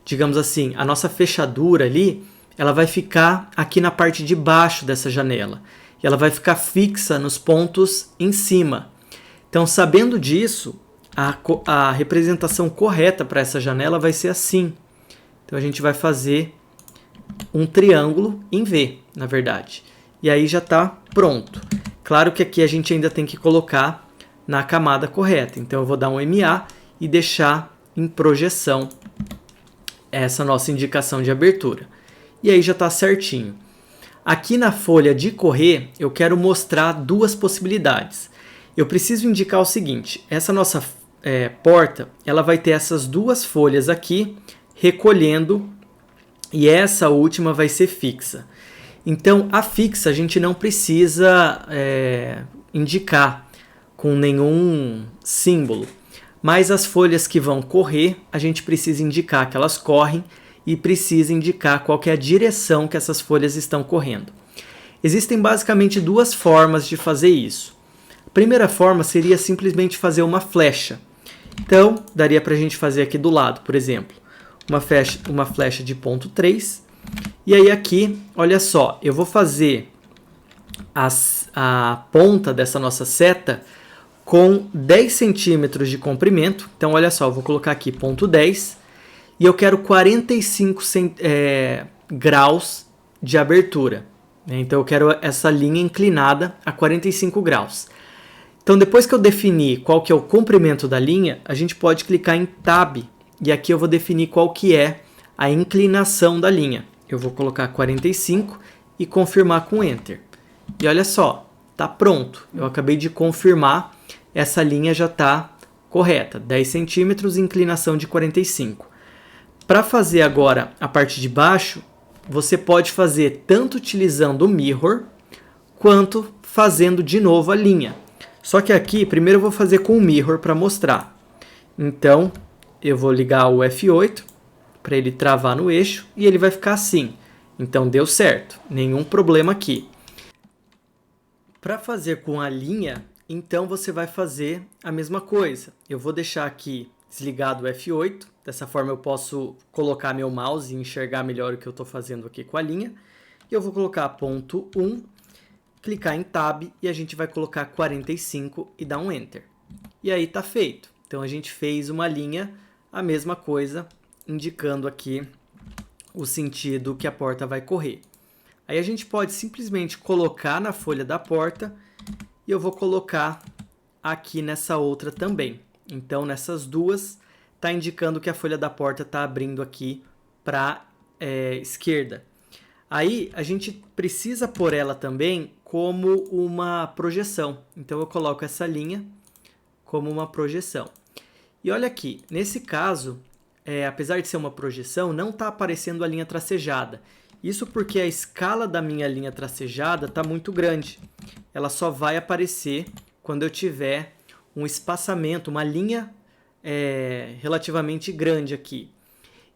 digamos assim, a nossa fechadura ali, ela vai ficar aqui na parte de baixo dessa janela. E ela vai ficar fixa nos pontos em cima. Então, sabendo disso, a representação correta para essa janela vai ser assim. Então, a gente vai fazer um triângulo em V, na verdade. E aí já está pronto. Claro que aqui a gente ainda tem que colocar na camada correta. Então, eu vou dar um MA e deixar em projeção essa nossa indicação de abertura. E aí já está certinho. Aqui na folha de correr, eu quero mostrar duas possibilidades. Eu preciso indicar o seguinte: essa nossa porta, ela vai ter essas duas folhas aqui recolhendo e essa última vai ser fixa. Então, a fixa a gente não precisa indicar com nenhum símbolo, mas as folhas que vão correr, a gente precisa indicar que elas correm e precisa indicar qual que é a direção que essas folhas estão correndo. Existem basicamente duas formas de fazer isso. A primeira forma seria simplesmente fazer uma flecha. Então, daria para a gente fazer aqui do lado, por exemplo, uma flecha de ponto 3. E aí aqui, olha só, eu vou fazer a ponta dessa nossa seta com 10 centímetros de comprimento. Então, olha só, eu vou colocar aqui ponto 10. E eu quero 45 graus de abertura. Então, eu quero essa linha inclinada a 45 graus. Então, depois que eu definir qual que é o comprimento da linha, a gente pode clicar em Tab. E aqui eu vou definir qual que é a inclinação da linha. Eu vou colocar 45 e confirmar com Enter. E olha só, está pronto. Eu acabei de confirmar, essa linha já está correta. 10 centímetros, inclinação de 45. Para fazer agora a parte de baixo, você pode fazer tanto utilizando o Mirror, quanto fazendo de novo a linha. Só que aqui, primeiro eu vou fazer com o Mirror para mostrar. Então, eu vou ligar o F8, para ele travar no eixo e ele vai ficar assim. Então deu certo, nenhum problema aqui. Para fazer com a linha, então você vai fazer a mesma coisa. Eu vou deixar aqui desligado o F8, dessa forma eu posso colocar meu mouse e enxergar melhor o que eu estou fazendo aqui com a linha. E eu vou colocar ponto 1, clicar em Tab e a gente vai colocar 45 e dar um Enter. E aí está feito. Então a gente fez uma linha, a mesma coisa, indicando aqui o sentido que a porta vai correr. Aí a gente pode simplesmente colocar na folha da porta e eu vou colocar aqui nessa outra também. Então nessas duas está indicando que a folha da porta está abrindo aqui para a esquerda. Aí a gente precisa pôr ela também como uma projeção. Então eu coloco essa linha como uma projeção. E olha aqui, nesse caso, apesar de ser uma projeção, não está aparecendo a linha tracejada. Isso porque a escala da minha linha tracejada está muito grande. Ela só vai aparecer quando eu tiver um espaçamento, uma linha relativamente grande aqui.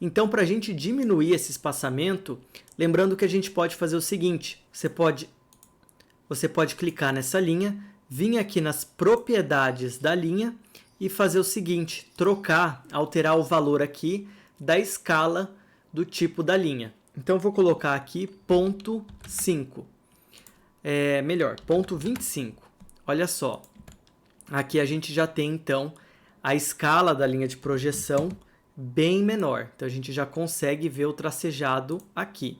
Então, para a gente diminuir esse espaçamento, lembrando que a gente pode fazer o seguinte, você pode clicar nessa linha, vir aqui nas propriedades da linha e fazer o seguinte, alterar o valor aqui da escala do tipo da linha. Então, eu vou colocar aqui ponto 5. Melhor, ponto 25. Olha só, aqui a gente já tem, então, a escala da linha de projeção bem menor. Então, a gente já consegue ver o tracejado aqui.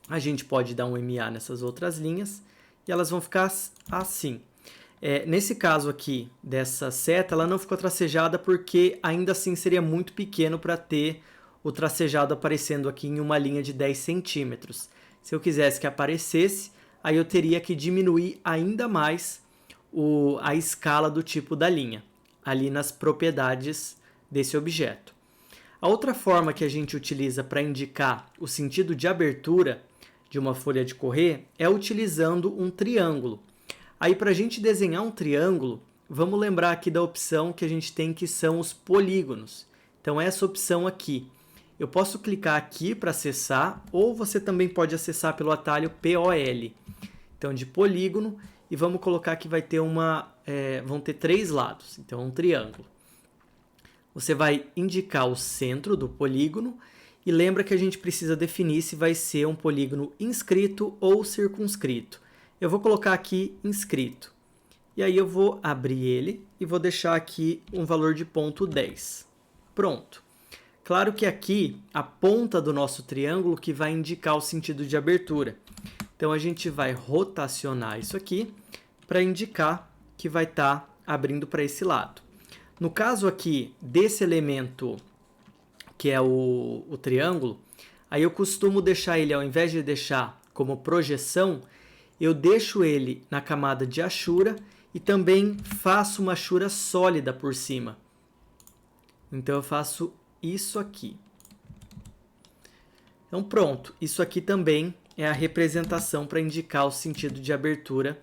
A gente pode dar um MA nessas outras linhas e elas vão ficar assim. Nesse caso aqui, dessa seta, ela não ficou tracejada porque ainda assim seria muito pequeno para ter o tracejado aparecendo aqui em uma linha de 10 centímetros. Se eu quisesse que aparecesse, aí eu teria que diminuir ainda mais a escala do tipo da linha, ali nas propriedades desse objeto. A outra forma que a gente utiliza para indicar o sentido de abertura de uma folha de correr é utilizando um triângulo. Aí, para a gente desenhar um triângulo, vamos lembrar aqui da opção que a gente tem, que são os polígonos. Então, essa opção aqui. Eu posso clicar aqui para acessar, ou você também pode acessar pelo atalho POL. Então, de polígono, e vamos colocar que vai ter vão ter 3 lados, então um triângulo. Você vai indicar o centro do polígono e lembra que a gente precisa definir se vai ser um polígono inscrito ou circunscrito. Eu vou colocar aqui inscrito. E aí eu vou abrir ele e vou deixar aqui um valor de ponto 10. Pronto. Claro que aqui a ponta do nosso triângulo que vai indicar o sentido de abertura. Então a gente vai rotacionar isso aqui para indicar que vai estar abrindo para esse lado. No caso aqui desse elemento que é o triângulo, aí eu costumo deixar ele, ao invés de deixar como projeção, eu deixo ele na camada de achura e também faço uma achura sólida por cima. Então eu faço isso aqui. Então pronto, isso aqui também é a representação para indicar o sentido de abertura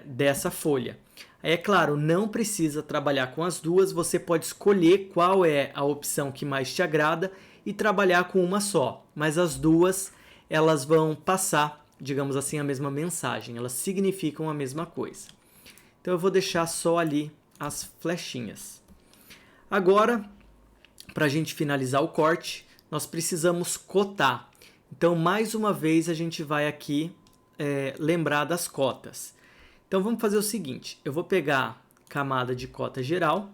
dessa folha. É claro, não precisa trabalhar com as duas, você pode escolher qual é a opção que mais te agrada e trabalhar com uma só, mas as duas elas vão passar, digamos assim, a mesma mensagem, elas significam a mesma coisa. Então eu vou deixar só ali as flechinhas. Agora, para a gente finalizar o corte, nós precisamos cotar. Então, mais uma vez, a gente vai aqui lembrar das cotas. Então, vamos fazer o seguinte, eu vou pegar camada de cota geral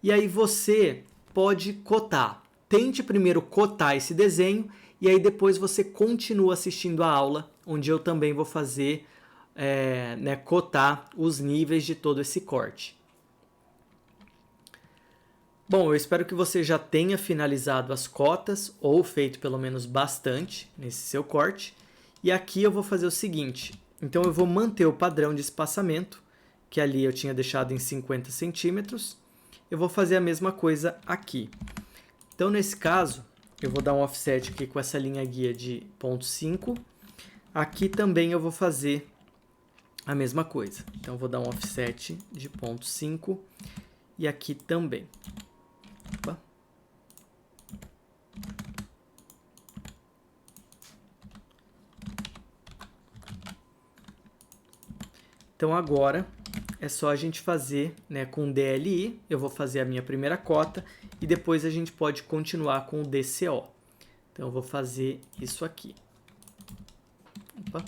e aí você pode cotar. Tente primeiro cotar esse desenho e aí depois você continua assistindo a aula, onde eu também vou fazer, cotar os níveis de todo esse corte. Bom, eu espero que você já tenha finalizado as cotas ou feito pelo menos bastante nesse seu corte. E aqui eu vou fazer o seguinte, então eu vou manter o padrão de espaçamento, que ali eu tinha deixado em 50 centímetros. Eu vou fazer a mesma coisa aqui. Então nesse caso, eu vou dar um offset aqui com essa linha guia de 0,5. Aqui também eu vou fazer a mesma coisa. Então eu vou dar um offset de 0,5 e aqui também. Opa. Então agora é só a gente fazer, né, com o DLI, eu vou fazer a minha primeira cota e depois a gente pode continuar com o DCO. Então eu vou fazer isso aqui. Opa.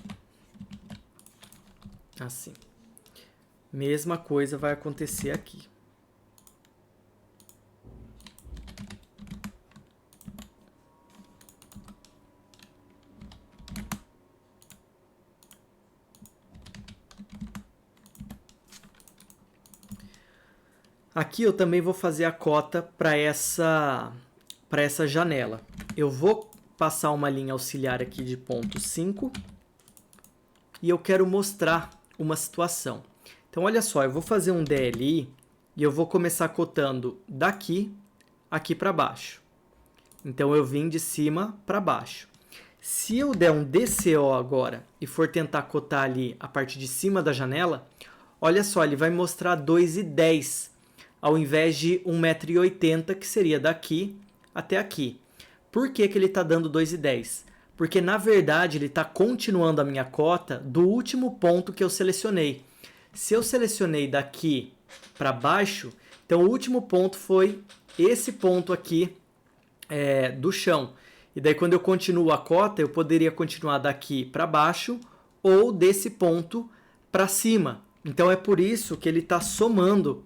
Assim. Mesma coisa vai acontecer aqui. Aqui eu também vou fazer a cota para essa janela. Eu vou passar uma linha auxiliar aqui de ponto 5 e eu quero mostrar uma situação. Então olha só, eu vou fazer um DLI e eu vou começar cotando daqui aqui para baixo. Então eu vim de cima para baixo. Se eu der um DCO agora e for tentar cotar ali a parte de cima da janela, olha só, ele vai mostrar 2,10 ao invés de 1,80 m, que seria daqui até aqui. Por que ele está dando 2,10? Porque, na verdade, ele está continuando a minha cota do último ponto que eu selecionei. Se eu selecionei daqui para baixo, então o último ponto foi esse ponto aqui do chão. E daí, quando eu continuo a cota, eu poderia continuar daqui para baixo ou desse ponto para cima. Então, é por isso que ele está somando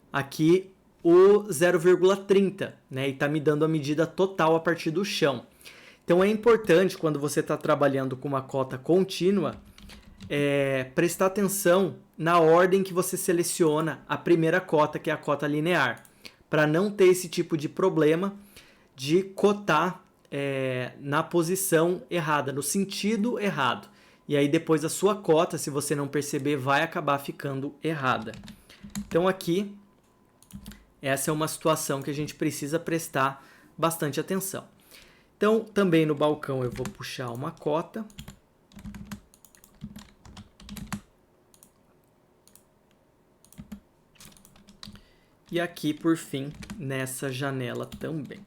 aqui o 0,30, né? E está me dando a medida total a partir do chão. Então é importante, quando você está trabalhando com uma cota contínua, prestar atenção na ordem que você seleciona a primeira cota, que é a cota linear, para não ter esse tipo de problema de cotar na posição errada, no sentido errado. E aí depois a sua cota, se você não perceber, vai acabar ficando errada. Então aqui, essa é uma situação que a gente precisa prestar bastante atenção. Então, também no balcão eu vou puxar uma cota. E aqui, por fim, nessa janela também.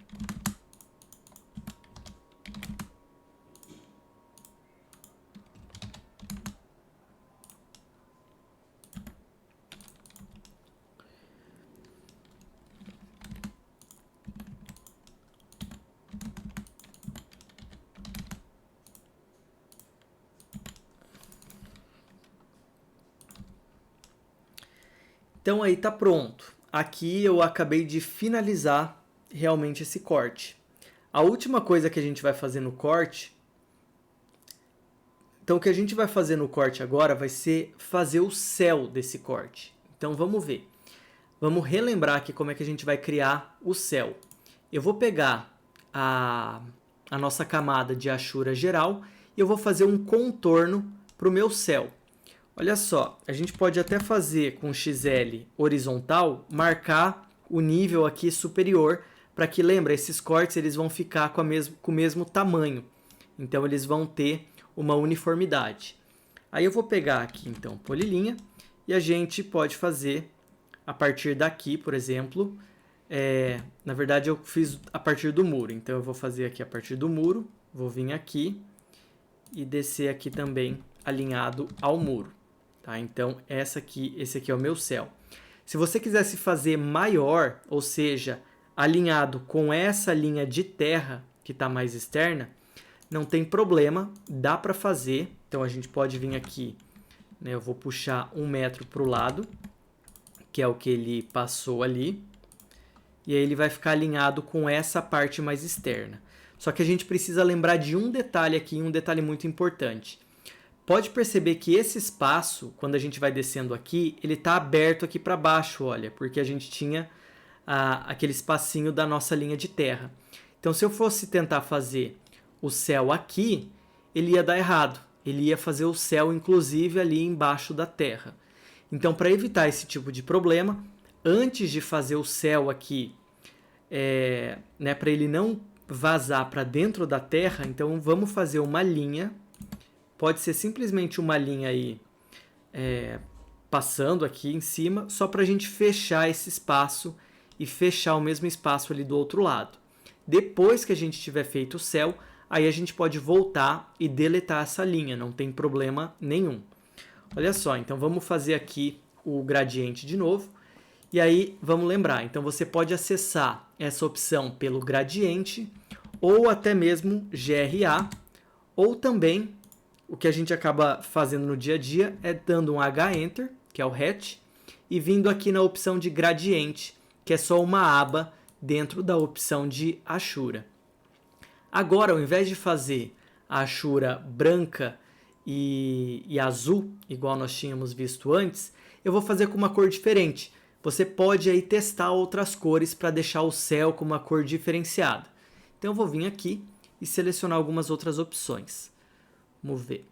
Então aí tá pronto. Aqui eu acabei de finalizar realmente esse corte. A última coisa que a gente vai fazer no corte... Então o que a gente vai fazer no corte agora vai ser fazer o céu desse corte. Então vamos ver. Vamos relembrar aqui como é que a gente vai criar o céu. Eu vou pegar a nossa camada de Ashura geral e eu vou fazer um contorno para o meu céu. Olha só, a gente pode até fazer com XL horizontal, marcar o nível aqui superior, para que, lembra, esses cortes eles vão ficar com o mesmo tamanho. Então, eles vão ter uma uniformidade. Aí eu vou pegar aqui, então, polilinha, e a gente pode fazer a partir daqui, por exemplo. Na verdade, eu fiz a partir do muro. Então, eu vou fazer aqui a partir do muro, vou vir aqui e descer aqui também alinhado ao muro. Tá? Então, esse aqui é o meu céu. Se você quisesse fazer maior, ou seja, alinhado com essa linha de terra que está mais externa, não tem problema, dá para fazer. Então, a gente pode vir aqui, né? Eu vou puxar 1 metro para o lado, que é o que ele passou ali, e aí ele vai ficar alinhado com essa parte mais externa. Só que a gente precisa lembrar de um detalhe aqui, um detalhe muito importante. Pode perceber que esse espaço, quando a gente vai descendo aqui, ele está aberto aqui para baixo, olha, porque a gente tinha aquele espacinho da nossa linha de terra. Então, se eu fosse tentar fazer o céu aqui, ele ia dar errado. Ele ia fazer o céu, inclusive, ali embaixo da terra. Então, para evitar esse tipo de problema, antes de fazer o céu aqui, né, para ele não vazar para dentro da terra, então vamos fazer uma linha. Pode ser simplesmente uma linha aí passando aqui em cima, só para a gente fechar esse espaço e fechar o mesmo espaço ali do outro lado. Depois que a gente tiver feito o céu, aí a gente pode voltar e deletar essa linha, não tem problema nenhum. Olha só, então vamos fazer aqui o gradiente de novo. E aí, vamos lembrar, então você pode acessar essa opção pelo gradiente ou até mesmo GRA, ou também, o que a gente acaba fazendo no dia a dia é dando um H-Enter, que é o hatch, e vindo aqui na opção de gradiente, que é só uma aba dentro da opção de Ashura. Agora, ao invés de fazer a Ashura branca e azul, igual nós tínhamos visto antes, eu vou fazer com uma cor diferente. Você pode aí testar outras cores para deixar o céu com uma cor diferenciada. Então eu vou vir aqui e selecionar algumas outras opções. Vamos ver.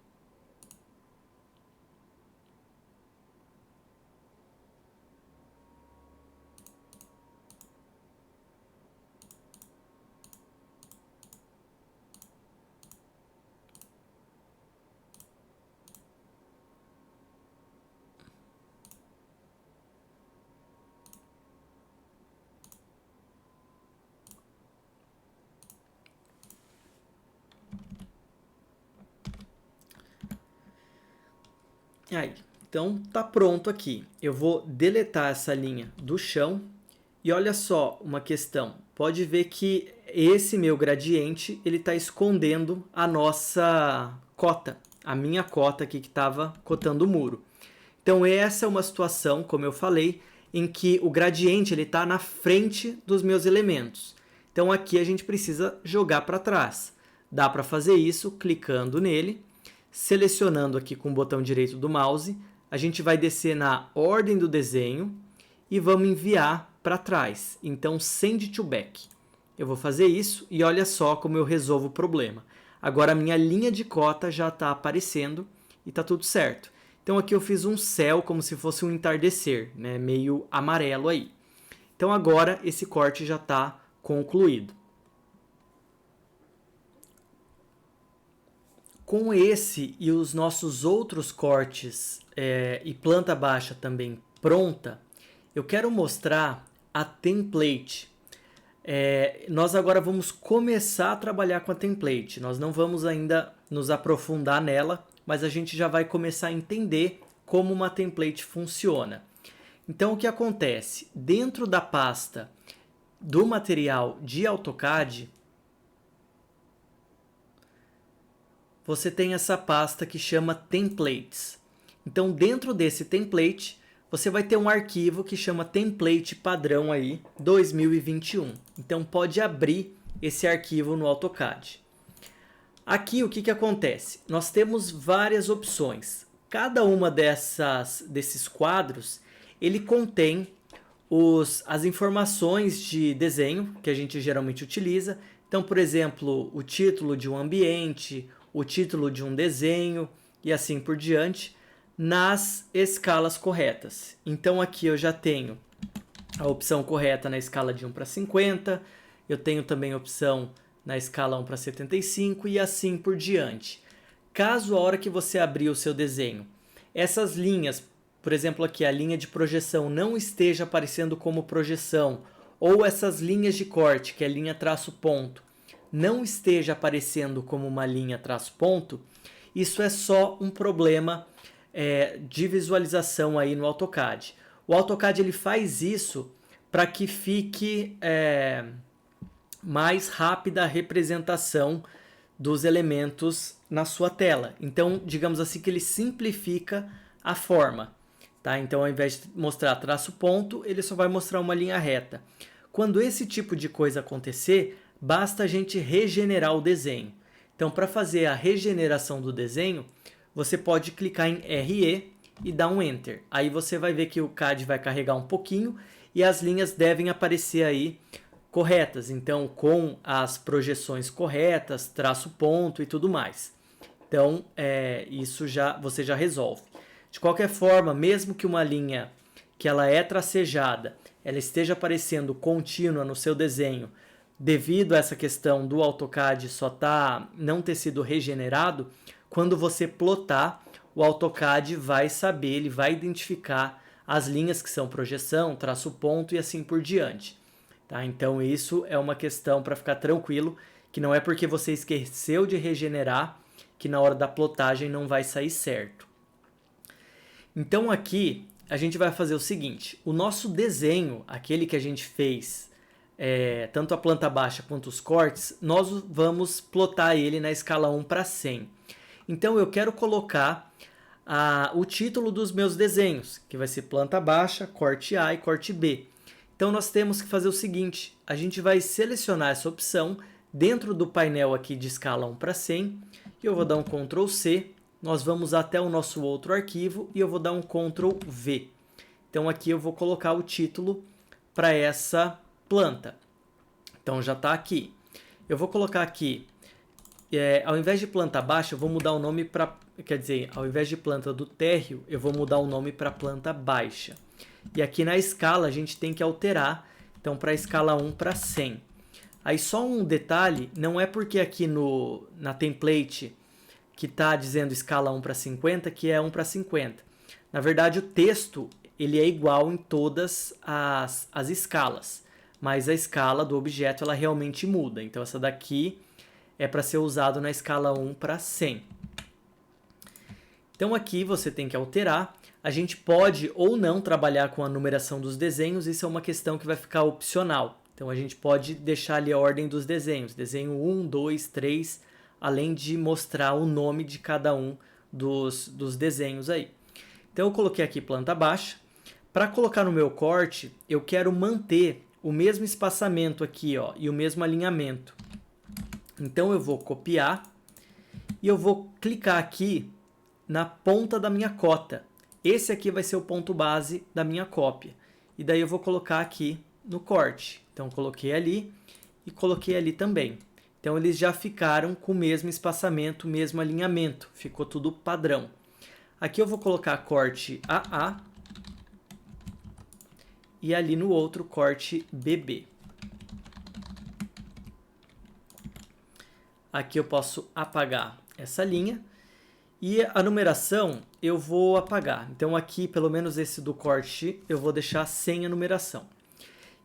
Aí, então tá pronto aqui. Eu vou deletar essa linha do chão e olha só uma questão. Pode ver que esse meu gradiente ele está escondendo a nossa cota, a minha cota aqui que estava cotando o muro. Então essa é uma situação, como eu falei, em que o gradiente ele está na frente dos meus elementos. Então aqui a gente precisa jogar para trás. Dá para fazer isso clicando nele, selecionando aqui com o botão direito do mouse, a gente vai descer na ordem do desenho e vamos enviar para trás. Então send to back. Eu vou fazer isso e olha só como eu resolvo o problema. Agora a minha linha de cota já está aparecendo e está tudo certo. Então aqui eu fiz um céu como se fosse um entardecer, né? Meio amarelo aí. Então agora esse corte já está concluído. Com esse e os nossos outros cortes e planta baixa também pronta, eu quero mostrar a template. Nós agora vamos começar a trabalhar com a template. Nós não vamos ainda nos aprofundar nela, mas a gente já vai começar a entender como uma template funciona. Então, o que acontece? Dentro da pasta do material de AutoCAD, você tem essa pasta que chama Templates. Então, dentro desse template, você vai ter um arquivo que chama template padrão aí 2021. Então, pode abrir esse arquivo no AutoCAD. Aqui, o que acontece? Nós temos várias opções. Cada uma desses quadros, ele contém as informações de desenho que a gente geralmente utiliza. Então, por exemplo, o título de um ambiente, o título de um desenho e assim por diante, nas escalas corretas. Então aqui eu já tenho a opção correta na escala de 1 para 50, eu tenho também a opção na escala 1 para 75 e assim por diante. Caso a hora que você abrir o seu desenho, essas linhas, por exemplo aqui a linha de projeção não esteja aparecendo como projeção, ou essas linhas de corte, que é linha traço ponto, não esteja aparecendo como uma linha traço ponto, isso é só um problema de visualização aí no AutoCAD. O AutoCAD ele faz isso para que fique mais rápida a representação dos elementos na sua tela. Então, digamos assim que ele simplifica a forma. Tá? Então, ao invés de mostrar traço ponto, ele só vai mostrar uma linha reta. Quando esse tipo de coisa acontecer, basta a gente regenerar o desenho. Então, para fazer a regeneração do desenho, você pode clicar em RE e dar um Enter. Aí você vai ver que o CAD vai carregar um pouquinho e as linhas devem aparecer aí corretas. Então, com as projeções corretas, traço ponto e tudo mais. Então, isso você já resolve. De qualquer forma, mesmo que uma linha que ela é tracejada, ela esteja aparecendo contínua no seu desenho, devido a essa questão do AutoCAD não ter sido regenerado, quando você plotar, o AutoCAD vai saber, ele vai identificar as linhas que são projeção, traço ponto e assim por diante. Tá? Então isso é uma questão para ficar tranquilo, que não é porque você esqueceu de regenerar que na hora da plotagem não vai sair certo. Então aqui a gente vai fazer o seguinte, o nosso desenho, aquele que a gente fez, tanto a planta baixa quanto os cortes, nós vamos plotar ele na escala 1 para 100. Então eu quero colocar o título dos meus desenhos, que vai ser planta baixa, corte A e corte B. Então nós temos que fazer o seguinte, a gente vai selecionar essa opção dentro do painel aqui de escala 1 para 100, e eu vou dar um Ctrl C, nós vamos até o nosso outro arquivo e eu vou dar um Ctrl V. Então aqui eu vou colocar o título para essa planta. Então já está aqui. Eu vou colocar aqui, ao invés de planta baixa, eu vou mudar o nome para, quer dizer, ao invés de planta do térreo, eu vou mudar o nome para planta baixa. E aqui na escala a gente tem que alterar, então para a escala 1 para 100. Aí só um detalhe, não é porque aqui na template que está dizendo escala 1 para 50 que é 1 para 50. Na verdade o texto ele é igual em todas as escalas, mas a escala do objeto ela realmente muda. Então essa daqui é para ser usado na escala 1 para 100. Então aqui você tem que alterar. A gente pode ou não trabalhar com a numeração dos desenhos, isso é uma questão que vai ficar opcional. Então a gente pode deixar ali a ordem dos desenhos, desenho 1, 2, 3, além de mostrar o nome de cada um dos desenhos aí. Então eu coloquei aqui planta baixa. Para colocar no meu corte, eu quero manter o mesmo espaçamento aqui, ó, e o mesmo alinhamento. Então eu vou copiar e eu vou clicar aqui na ponta da minha cota. Esse aqui vai ser o ponto base da minha cópia. E daí eu vou colocar aqui no corte. Então coloquei ali e coloquei ali também. Então eles já ficaram com o mesmo espaçamento, o mesmo alinhamento. Ficou tudo padrão. Aqui eu vou colocar corte AA e ali no outro corte BB. Aqui eu posso apagar essa linha e a numeração eu vou apagar. Então aqui, pelo menos esse do corte, eu vou deixar sem a numeração.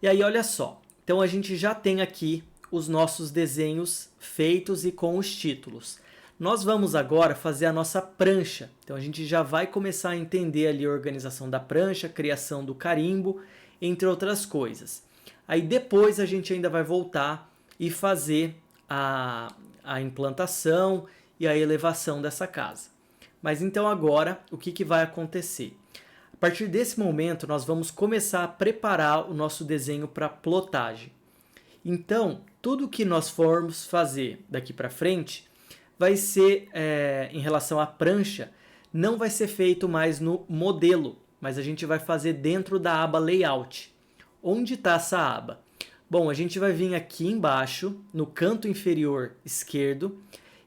E aí olha só, então a gente já tem aqui os nossos desenhos feitos e com os títulos. Nós vamos agora fazer a nossa prancha. Então a gente já vai começar a entender ali a organização da prancha, a criação do carimbo, entre outras coisas. Aí depois a gente ainda vai voltar e fazer a implantação e a elevação dessa casa. Mas então agora o que vai acontecer? A partir desse momento nós vamos começar a preparar o nosso desenho para plotagem. Então tudo que nós formos fazer daqui para frente vai ser, em relação à prancha, não vai ser feito mais no modelo, mas a gente vai fazer dentro da aba Layout. Onde está essa aba? Bom, a gente vai vir aqui embaixo, no canto inferior esquerdo,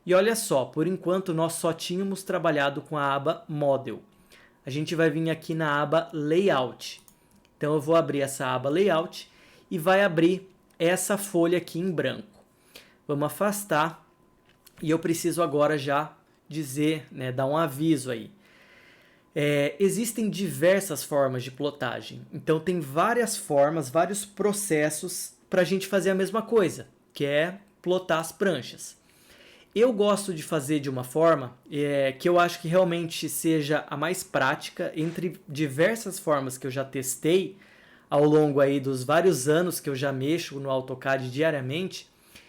e olha só, por enquanto nós só tínhamos trabalhado com a aba Model. A gente vai vir aqui na aba Layout. Então eu vou abrir essa aba Layout e vai abrir essa folha aqui em branco. Vamos afastar e eu preciso agora já dizer, né, dar um aviso aí. Existem diversas formas de plotagem, então tem várias formas, vários processos para a gente fazer a mesma coisa, que é plotar as pranchas. Eu gosto de fazer de uma forma que eu acho que realmente seja a mais prática entre diversas formas que eu já testei ao longo aí dos vários anos que eu já mexo no AutoCAD diariamente.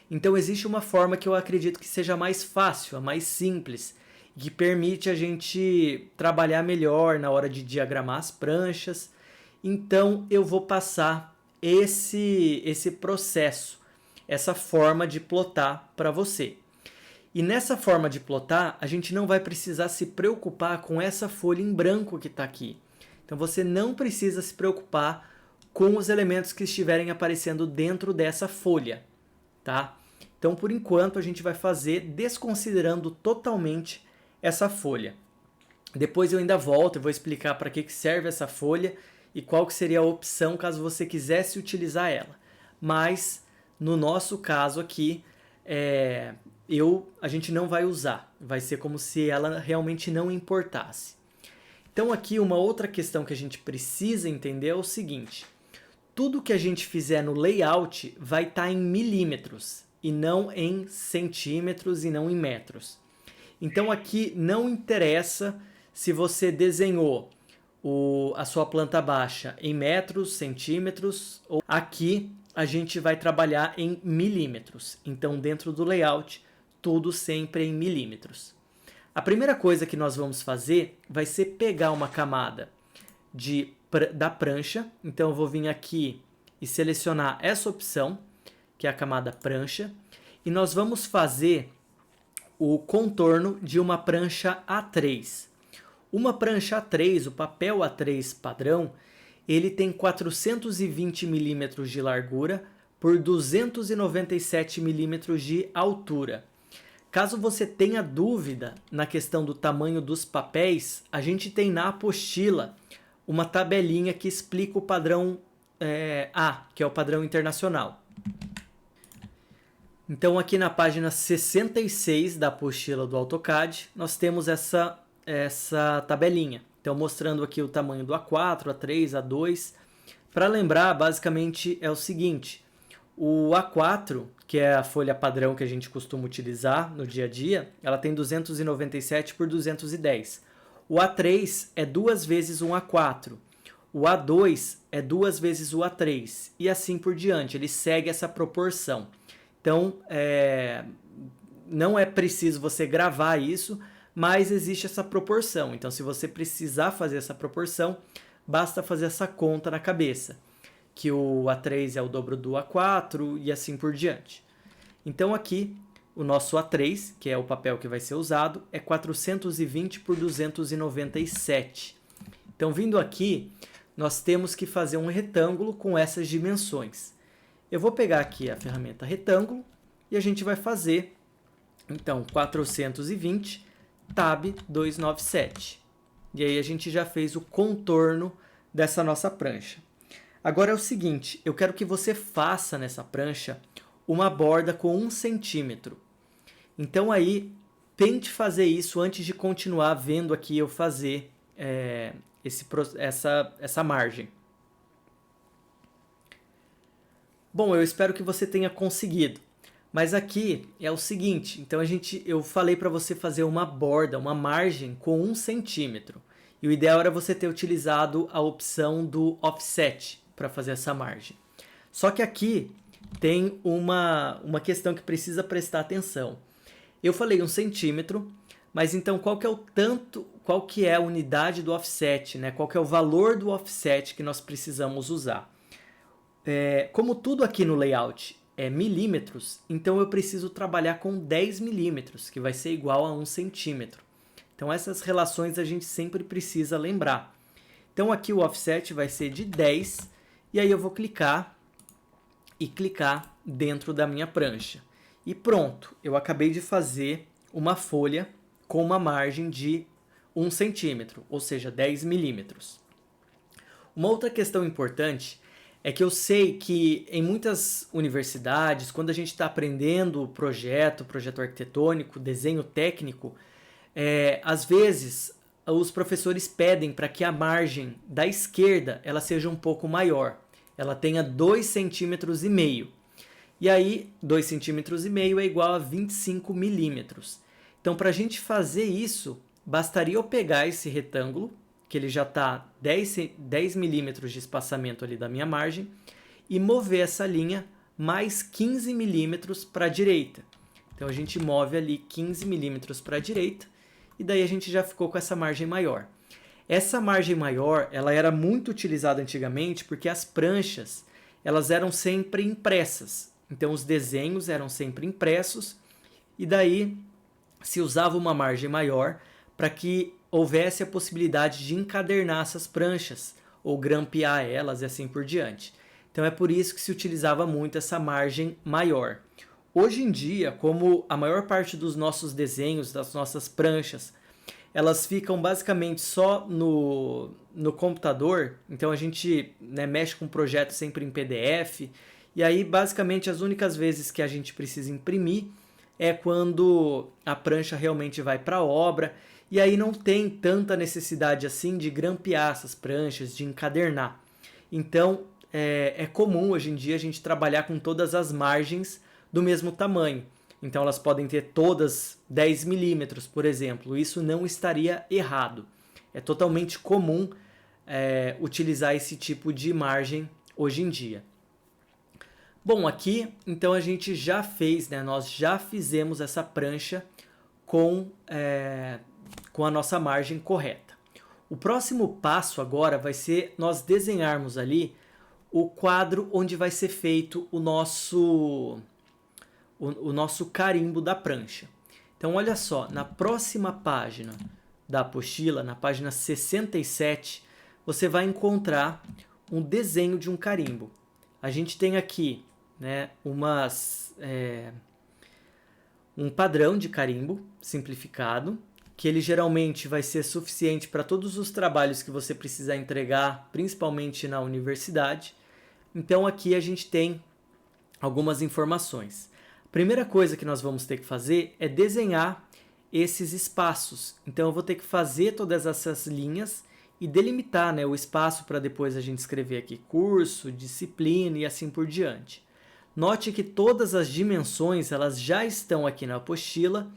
Então existe uma forma que eu acredito que seja mais fácil, a mais simples, que permite a gente trabalhar melhor na hora de diagramar as pranchas. Então eu vou passar esse processo, essa forma de plotar para você. E nessa forma de plotar, a gente não vai precisar se preocupar com essa folha em branco que está aqui. Então você não precisa se preocupar com os elementos que estiverem aparecendo dentro dessa folha, tá? Então, por enquanto, a gente vai fazer desconsiderando totalmente essa folha. Depois eu ainda volto e vou explicar para que serve essa folha e qual que seria a opção caso você quisesse utilizar ela. Mas, no nosso caso aqui, a gente não vai usar. Vai ser como se ela realmente não importasse. Então aqui uma outra questão que a gente precisa entender é o seguinte. Tudo que a gente fizer no layout vai estar em milímetros e não em centímetros e não em metros. Então aqui não interessa se você desenhou a sua planta baixa em metros, centímetros. Aqui a gente vai trabalhar em milímetros. Então, dentro do layout, tudo sempre em milímetros. A primeira coisa que nós vamos fazer vai ser pegar uma camada da prancha. Então, eu vou vir aqui e selecionar essa opção, que é a camada prancha. E nós vamos fazer o contorno de uma prancha A3. Uma prancha A3, o papel A3 padrão, ele tem 420 milímetros de largura por 297 milímetros de altura. Caso você tenha dúvida na questão do tamanho dos papéis, a gente tem na apostila uma tabelinha que explica o padrão A, que é o padrão internacional. Então aqui na página 66 da apostila do AutoCAD, nós temos essa tabelinha. Então mostrando aqui o tamanho do A4, A3, A2. Para lembrar, basicamente é o seguinte: o A4, que é a folha padrão que a gente costuma utilizar no dia a dia, ela tem 297 por 210. O A3 é 2 vezes um A4. O A2 é 2 vezes o A3. E assim por diante, ele segue essa proporção. Então, não é preciso você gravar isso, mas existe essa proporção. Então, se você precisar fazer essa proporção, basta fazer essa conta na cabeça, que o A3 é o dobro do A4 e assim por diante. Então, aqui, o nosso A3, que é o papel que vai ser usado, é 420 por 297. Então, vindo aqui, nós temos que fazer um retângulo com essas dimensões. Eu vou pegar aqui a ferramenta retângulo e a gente vai fazer, então, 420 tab 297. E aí a gente já fez o contorno dessa nossa prancha. Agora é o seguinte, eu quero que você faça nessa prancha uma borda com 1 centímetro. Então aí, tente fazer isso antes de continuar vendo aqui eu fazer essa margem. Bom, eu espero que você tenha conseguido. Mas aqui é o seguinte, então eu falei para você fazer uma borda, uma margem com 1 centímetro. E o ideal era você ter utilizado a opção do offset para fazer essa margem. Só que aqui tem uma questão que precisa prestar atenção. Eu falei 1 centímetro, mas então qual que é a unidade do offset, né? Qual que é o valor do offset que nós precisamos usar? Como tudo aqui no layout é milímetros, então eu preciso trabalhar com 10 milímetros, que vai ser igual a 1 centímetro. Então essas relações a gente sempre precisa lembrar. Então aqui o offset vai ser de 10, e aí eu vou clicar dentro da minha prancha. E pronto, eu acabei de fazer uma folha com uma margem de 1 centímetro, ou seja, 10 milímetros. Uma outra questão importante é que eu sei que em muitas universidades, quando a gente está aprendendo projeto arquitetônico, desenho técnico, às vezes os professores pedem para que a margem da esquerda ela seja um pouco maior. Ela tenha 2,5 centímetros. E aí, 2,5 centímetros é igual a 25 milímetros. Então, para a gente fazer isso, bastaria eu pegar esse retângulo, que ele já está 10 milímetros de espaçamento ali da minha margem, e mover essa linha mais 15 milímetros para a direita. Então a gente move ali 15 milímetros para a direita, e daí a gente já ficou com essa margem maior. Essa margem maior ela era muito utilizada antigamente porque as pranchas elas eram sempre impressas. Então os desenhos eram sempre impressos, e daí se usava uma margem maior para que houvesse a possibilidade de encadernar essas pranchas ou grampear elas e assim por diante. Então é por isso que se utilizava muito essa margem maior. Hoje em dia, como a maior parte dos nossos desenhos, das nossas pranchas, elas ficam basicamente só no computador, então a gente mexe com o projeto sempre em PDF, e aí basicamente as únicas vezes que a gente precisa imprimir é quando a prancha realmente vai para a obra, e aí não tem tanta necessidade assim de grampear essas pranchas, de encadernar. Então é comum hoje em dia a gente trabalhar com todas as margens do mesmo tamanho. Então elas podem ter todas 10 milímetros, por exemplo. Isso não estaria errado. É totalmente comum utilizar esse tipo de margem hoje em dia. Bom, aqui então a gente já fez, né? Nós já fizemos essa prancha com a nossa margem correta. O próximo passo agora vai ser nós desenharmos ali o quadro onde vai ser feito o nosso carimbo da prancha. Então olha só, na próxima página da apostila, na página 67, você vai encontrar um desenho de um carimbo. A gente tem aqui, né, um padrão de carimbo simplificado, que ele geralmente vai ser suficiente para todos os trabalhos que você precisar entregar, principalmente na universidade. Então aqui a gente tem algumas informações. A primeira coisa que nós vamos ter que fazer é desenhar esses espaços. Então eu vou ter que fazer todas essas linhas e delimitar, né, o espaço para depois a gente escrever aqui curso, disciplina e assim por diante. Note que todas as dimensões elas já estão aqui na apostila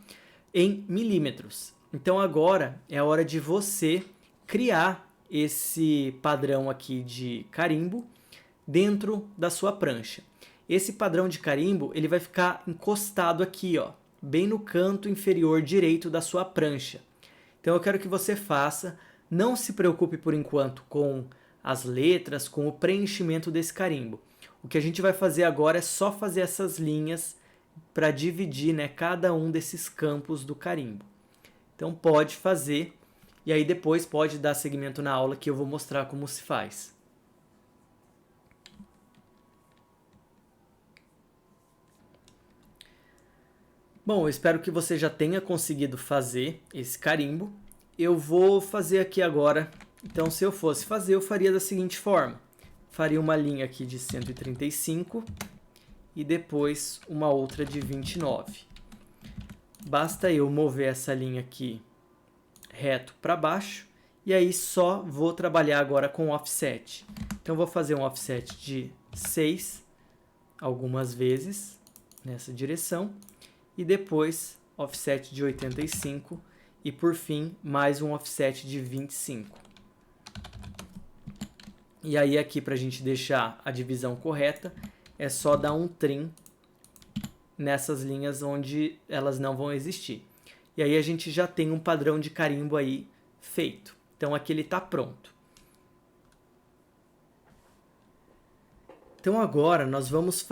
em milímetros. Então agora é a hora de você criar esse padrão aqui de carimbo dentro da sua prancha. Esse padrão de carimbo ele vai ficar encostado aqui, ó, bem no canto inferior direito da sua prancha. Então eu quero que você faça, não se preocupe por enquanto com as letras, com o preenchimento desse carimbo. O que a gente vai fazer agora é só fazer essas linhas para dividir, né, cada um desses campos do carimbo. Então pode fazer e aí depois pode dar seguimento na aula que eu vou mostrar como se faz. Bom, eu espero que você já tenha conseguido fazer esse carimbo. Eu vou fazer aqui agora. Então, se eu fosse fazer, eu faria da seguinte forma. Faria uma linha aqui de 135 e depois uma outra de 29. Basta eu mover essa linha aqui reto para baixo e aí só vou trabalhar agora com offset. Então, vou fazer um offset de 6 algumas vezes nessa direção. E depois offset de 85 e por fim mais um offset de 25. E aí aqui para a gente deixar a divisão correta é só dar um trim nessas linhas onde elas não vão existir. E aí a gente já tem um padrão de carimbo aí feito. Então aqui ele está pronto. Então agora nós vamos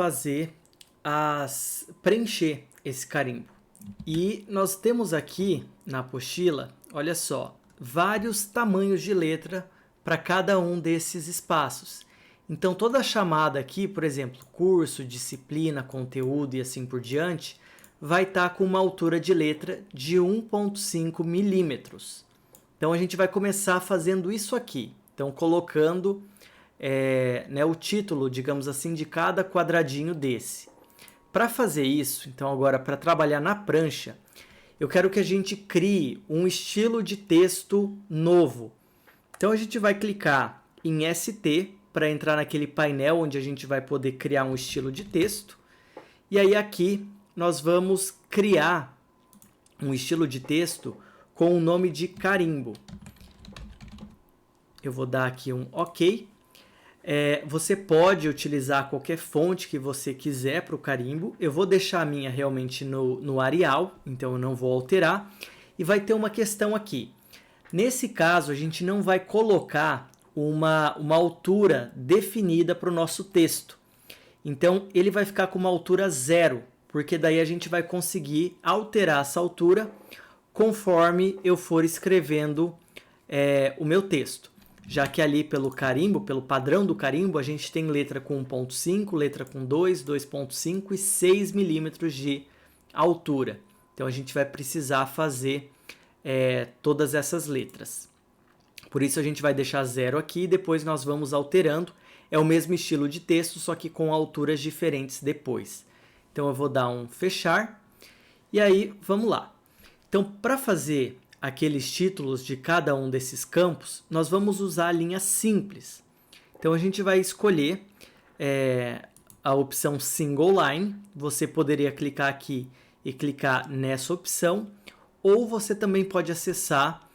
preencher esse carimbo. E nós temos aqui na apostila, olha só, vários tamanhos de letra para cada um desses espaços. Então toda a chamada aqui, por exemplo, curso, disciplina, conteúdo e assim por diante, vai estar com uma altura de letra de 1,5 milímetros. Então a gente vai começar fazendo isso aqui. Então colocando né, o título, digamos assim, de cada quadradinho desse. Para fazer isso, então agora para trabalhar na prancha, eu quero que a gente crie um estilo de texto novo. Então a gente vai clicar em ST para entrar naquele painel onde a gente vai poder criar um estilo de texto. E aí aqui nós vamos criar um estilo de texto com o nome de carimbo. Eu vou dar aqui um OK. Você pode utilizar qualquer fonte que você quiser para o carimbo. Eu vou deixar a minha realmente no Arial, então eu não vou alterar. E vai ter uma questão aqui. Nesse caso, a gente não vai colocar uma altura definida para o nosso texto. Então, ele vai ficar com uma altura 0, porque daí a gente vai conseguir alterar essa altura conforme eu for escrevendo o meu texto. Já que ali pelo carimbo, pelo padrão do carimbo, a gente tem letra com 1,5, letra com 2, 2,5 e 6 milímetros de altura. Então a gente vai precisar fazer todas essas letras. Por isso a gente vai deixar 0 aqui e depois nós vamos alterando. É o mesmo estilo de texto, só que com alturas diferentes depois. Então eu vou dar um fechar e aí vamos lá. Então para fazer aqueles títulos de cada um desses campos, nós vamos usar a linha simples. Então a gente vai escolher a opção Single Line. Você poderia clicar aqui e clicar nessa opção, ou você também pode acessar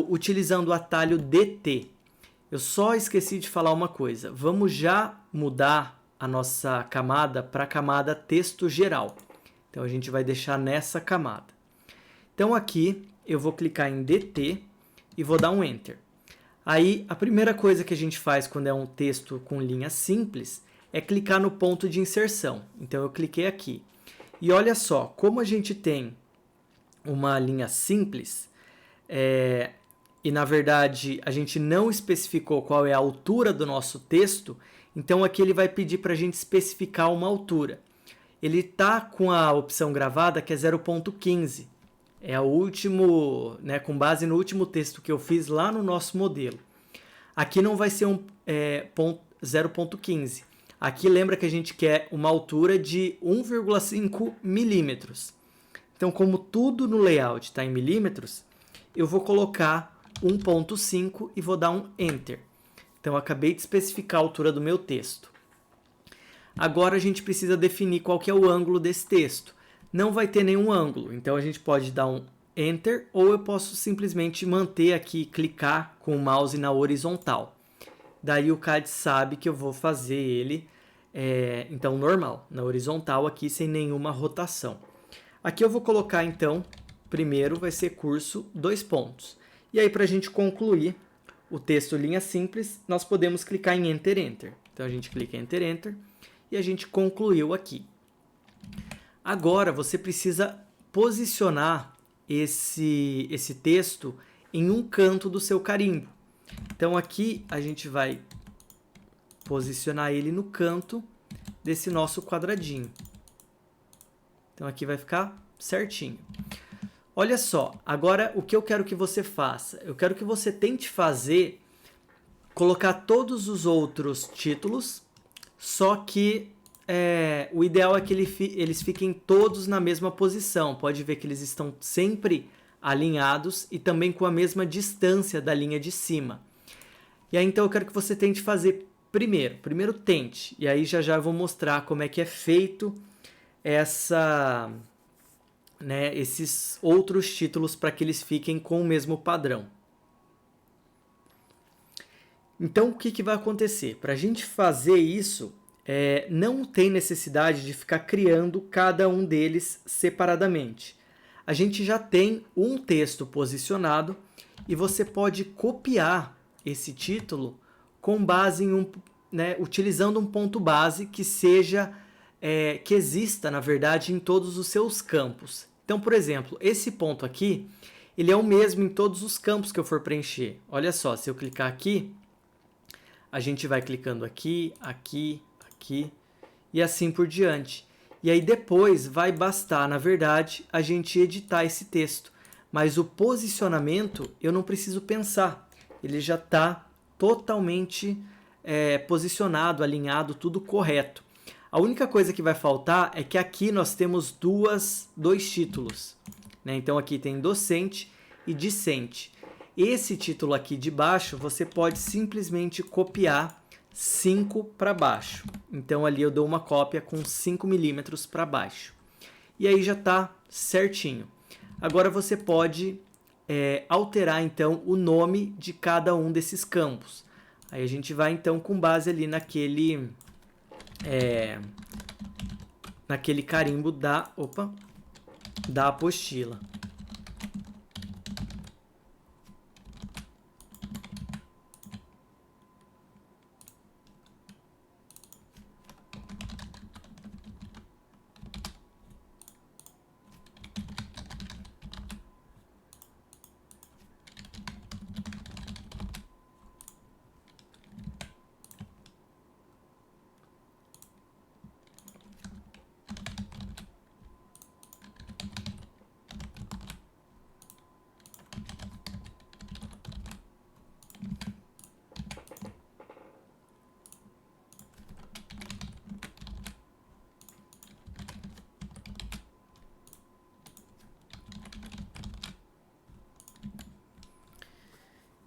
utilizando o atalho DT. eu só esqueci de falar uma coisa. Vamos já mudar a nossa camada para a camada texto geral. Então, a gente vai deixar nessa camada. Então, aqui eu vou clicar em DT e vou dar um Enter. Aí, a primeira coisa que a gente faz quando é um texto com linha simples é clicar no ponto de inserção. Então, eu cliquei aqui. E olha só, como a gente tem uma linha simples, e na verdade a gente não especificou qual é a altura do nosso texto, então aqui ele vai pedir para a gente especificar uma altura. Ele está com a opção gravada que é 0.15. É o último, né, com base no último texto que eu fiz lá no nosso modelo. Aqui não vai ser 0.15. Aqui lembra que a gente quer uma altura de 1,5 milímetros. Então, como tudo no layout está em milímetros, eu vou colocar 1.5 e vou dar um Enter. Então, eu acabei de especificar a altura do meu texto. Agora, a gente precisa definir qual que é o ângulo desse texto. Não vai ter nenhum ângulo, então a gente pode dar um Enter ou eu posso simplesmente manter aqui, clicar com o mouse na horizontal. Daí o CAD sabe que eu vou fazer ele, então, normal, na horizontal aqui, sem nenhuma rotação. Aqui eu vou colocar, então, primeiro vai ser curso, 2 pontos. E aí, para a gente concluir o texto linha simples, nós podemos clicar em Enter, Enter. Então, a gente clica em Enter, Enter e a gente concluiu aqui. Agora, você precisa posicionar esse texto em um canto do seu carimbo. Então, aqui a gente vai posicionar ele no canto desse nosso quadradinho. Então, aqui vai ficar certinho. Olha só, agora o que eu quero que você faça? Eu quero que você tente fazer, colocar todos os outros títulos, só que o ideal é que eles fiquem todos na mesma posição. Pode ver que eles estão sempre alinhados e também com a mesma distância da linha de cima. E aí, então, eu quero que você tente fazer primeiro. Primeiro tente. E aí, já eu vou mostrar como é que é feito esses outros títulos para que eles fiquem com o mesmo padrão. Então, o que vai acontecer? Para a gente fazer isso, não tem necessidade de ficar criando cada um deles separadamente. A gente já tem um texto posicionado e você pode copiar esse título com base em utilizando um ponto base que que exista, na verdade, em todos os seus campos. Então, por exemplo, esse ponto aqui, ele é o mesmo em todos os campos que eu for preencher. Olha só, se eu clicar aqui, a gente vai clicando aqui, aqui, aqui e assim por diante. E aí depois vai bastar, na verdade, a gente editar esse texto. Mas o posicionamento eu não preciso pensar. Ele já está totalmente posicionado, alinhado, tudo correto. A única coisa que vai faltar é que aqui nós temos dois títulos, né? Então aqui tem docente e discente. Esse título aqui de baixo você pode simplesmente copiar 5 para baixo. Então ali eu dou uma cópia com 5 milímetros para baixo. E aí já está certinho. Agora você pode alterar então o nome de cada um desses campos. Aí a gente vai então com base ali naquele carimbo da apostila.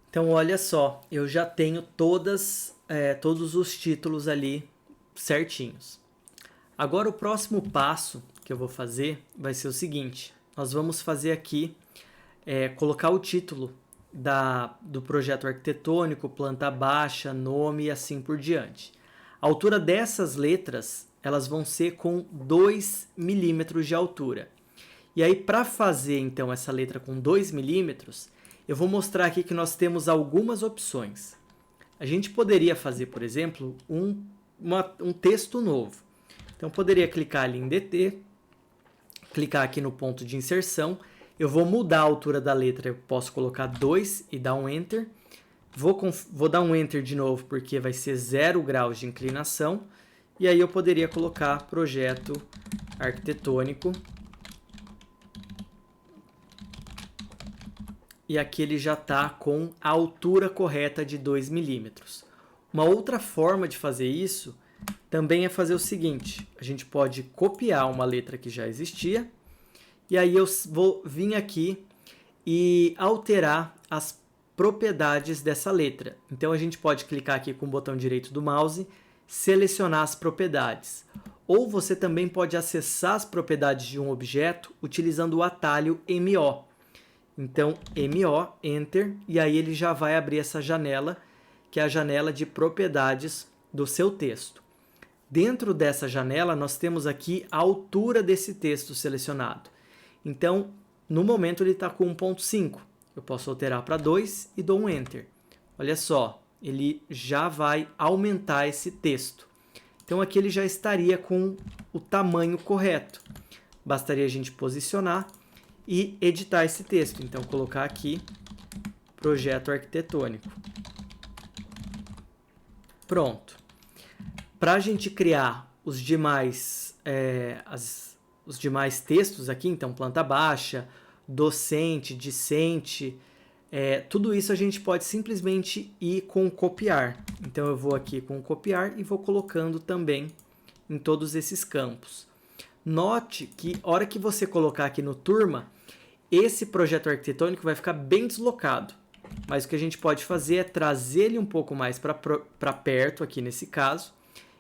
Então, olha só, eu já tenho todos os títulos ali certinhos. Agora, o próximo passo que eu vou fazer vai ser o seguinte. Nós vamos fazer aqui, colocar o título do projeto arquitetônico, planta baixa, nome e assim por diante. A altura dessas letras, elas vão ser com 2 milímetros de altura. E aí, para fazer então essa letra com 2 milímetros, eu vou mostrar aqui que nós temos algumas opções. A gente poderia fazer, por exemplo, um texto novo. Então, eu poderia clicar ali em DT, clicar aqui no ponto de inserção. Eu vou mudar a altura da letra, eu posso colocar 2 e dar um Enter. Vou dar um Enter de novo, porque vai ser 0 graus de inclinação. E aí eu poderia colocar projeto arquitetônico. E aqui ele já está com a altura correta de 2 milímetros. Uma outra forma de fazer isso também é fazer o seguinte. A gente pode copiar uma letra que já existia. E aí eu vou vir aqui e alterar as propriedades dessa letra. Então a gente pode clicar aqui com o botão direito do mouse, selecionar as propriedades. Ou você também pode acessar as propriedades de um objeto utilizando o atalho MO. Então MO, Enter, e aí ele já vai abrir essa janela, que é a janela de propriedades do seu texto. Dentro dessa janela nós temos aqui a altura desse texto selecionado. Então, no momento ele está com 1.5. Eu posso alterar para 2 e dou um Enter. Olha só, ele já vai aumentar esse texto. Então aqui ele já estaria com o tamanho correto. Bastaria a gente posicionar e editar esse texto. Então, colocar aqui projeto arquitetônico. Pronto. Para a gente criar os demais textos aqui, então planta baixa, docente, discente, tudo isso a gente pode simplesmente ir com copiar. Então eu vou aqui com copiar e vou colocando também em todos esses campos. Note que a hora que você colocar aqui no turma, esse projeto arquitetônico vai ficar bem deslocado. Mas o que a gente pode fazer é trazer ele um pouco mais para perto, aqui nesse caso.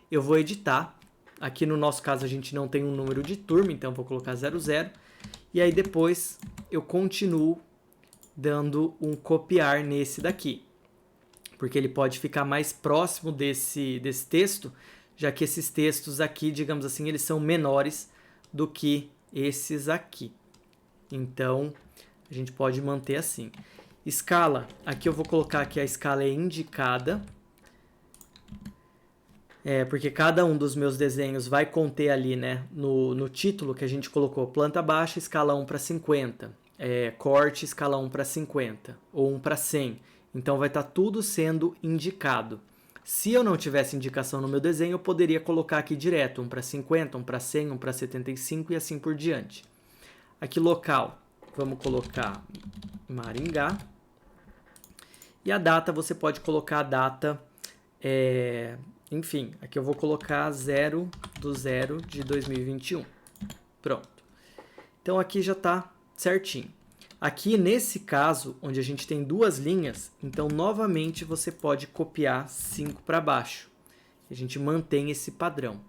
Eu vou editar. Aqui no nosso caso a gente não tem um número de turma, então vou colocar 00. E aí depois eu continuo dando um copiar nesse daqui. Porque ele pode ficar mais próximo desse texto, já que esses textos aqui, digamos assim, eles são menores do que esses aqui. Então, a gente pode manter assim. Escala, aqui eu vou colocar que a escala é indicada. Porque cada um dos meus desenhos vai conter ali, né, no título que a gente colocou, planta baixa, escala 1 para 50, corte, escala 1 para 50, ou 1 para 100. Então vai estar tudo sendo indicado. Se eu não tivesse indicação no meu desenho, eu poderia colocar aqui direto, 1 para 50, 1 para 100, 1 para 75 e assim por diante. Aqui local, vamos colocar Maringá. E a data, você pode colocar a data... Enfim, aqui eu vou colocar 0/0 de 2021. Pronto. Então aqui já está certinho. Aqui nesse caso, onde a gente tem duas linhas, então novamente você pode copiar 5 para baixo. A gente mantém esse padrão.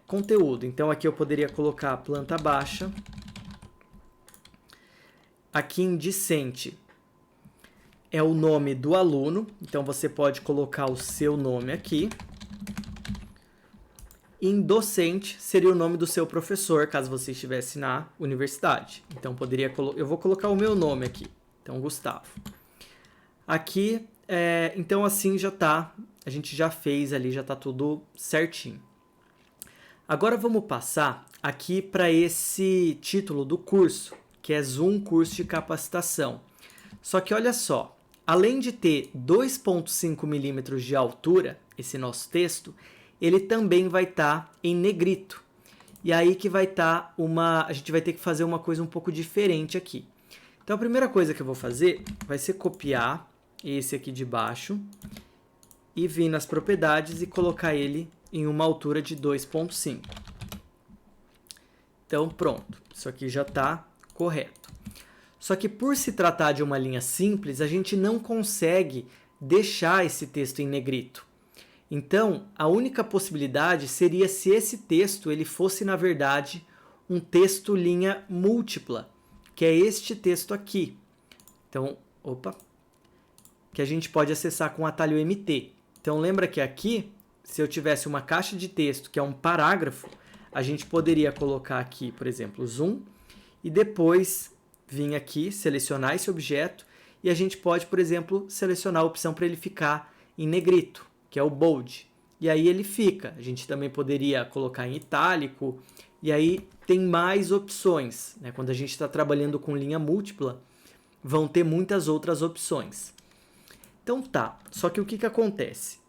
Conteúdo. Então aqui eu poderia colocar planta baixa. Aqui em discente é o nome do aluno, então você pode colocar o seu nome aqui. Em docente seria o nome do seu professor, caso você estivesse na universidade. Então eu vou colocar o meu nome aqui, então Gustavo. Aqui, então assim já tá, a gente já fez ali, já tá tudo certinho. Agora vamos passar aqui para esse título do curso, que é Zoom Curso de Capacitação. Só que olha só, além de ter 2,5 milímetros de altura, esse nosso texto, ele também vai estar em negrito. E aí que vai estar a gente vai ter que fazer uma coisa um pouco diferente aqui. Então a primeira coisa que eu vou fazer vai ser copiar esse aqui de baixo e vir nas propriedades e colocar ele em uma altura de 2,5. Então pronto, isso aqui já está correto. Só que por se tratar de uma linha simples, a gente não consegue deixar esse texto em negrito. Então, a única possibilidade seria se esse texto ele fosse, na verdade, um texto linha múltipla, que é este texto aqui. Então, opa, que a gente pode acessar com o atalho MT. Então lembra que aqui, se eu tivesse uma caixa de texto que é um parágrafo, a gente poderia colocar aqui, por exemplo, zoom, e depois vir aqui, selecionar esse objeto, e a gente pode, por exemplo, selecionar a opção para ele ficar em negrito, que é o bold. E aí ele fica. A gente também poderia colocar em itálico, e aí tem mais opções, né? Quando a gente está trabalhando com linha múltipla, vão ter muitas outras opções. Então tá, só que o que acontece?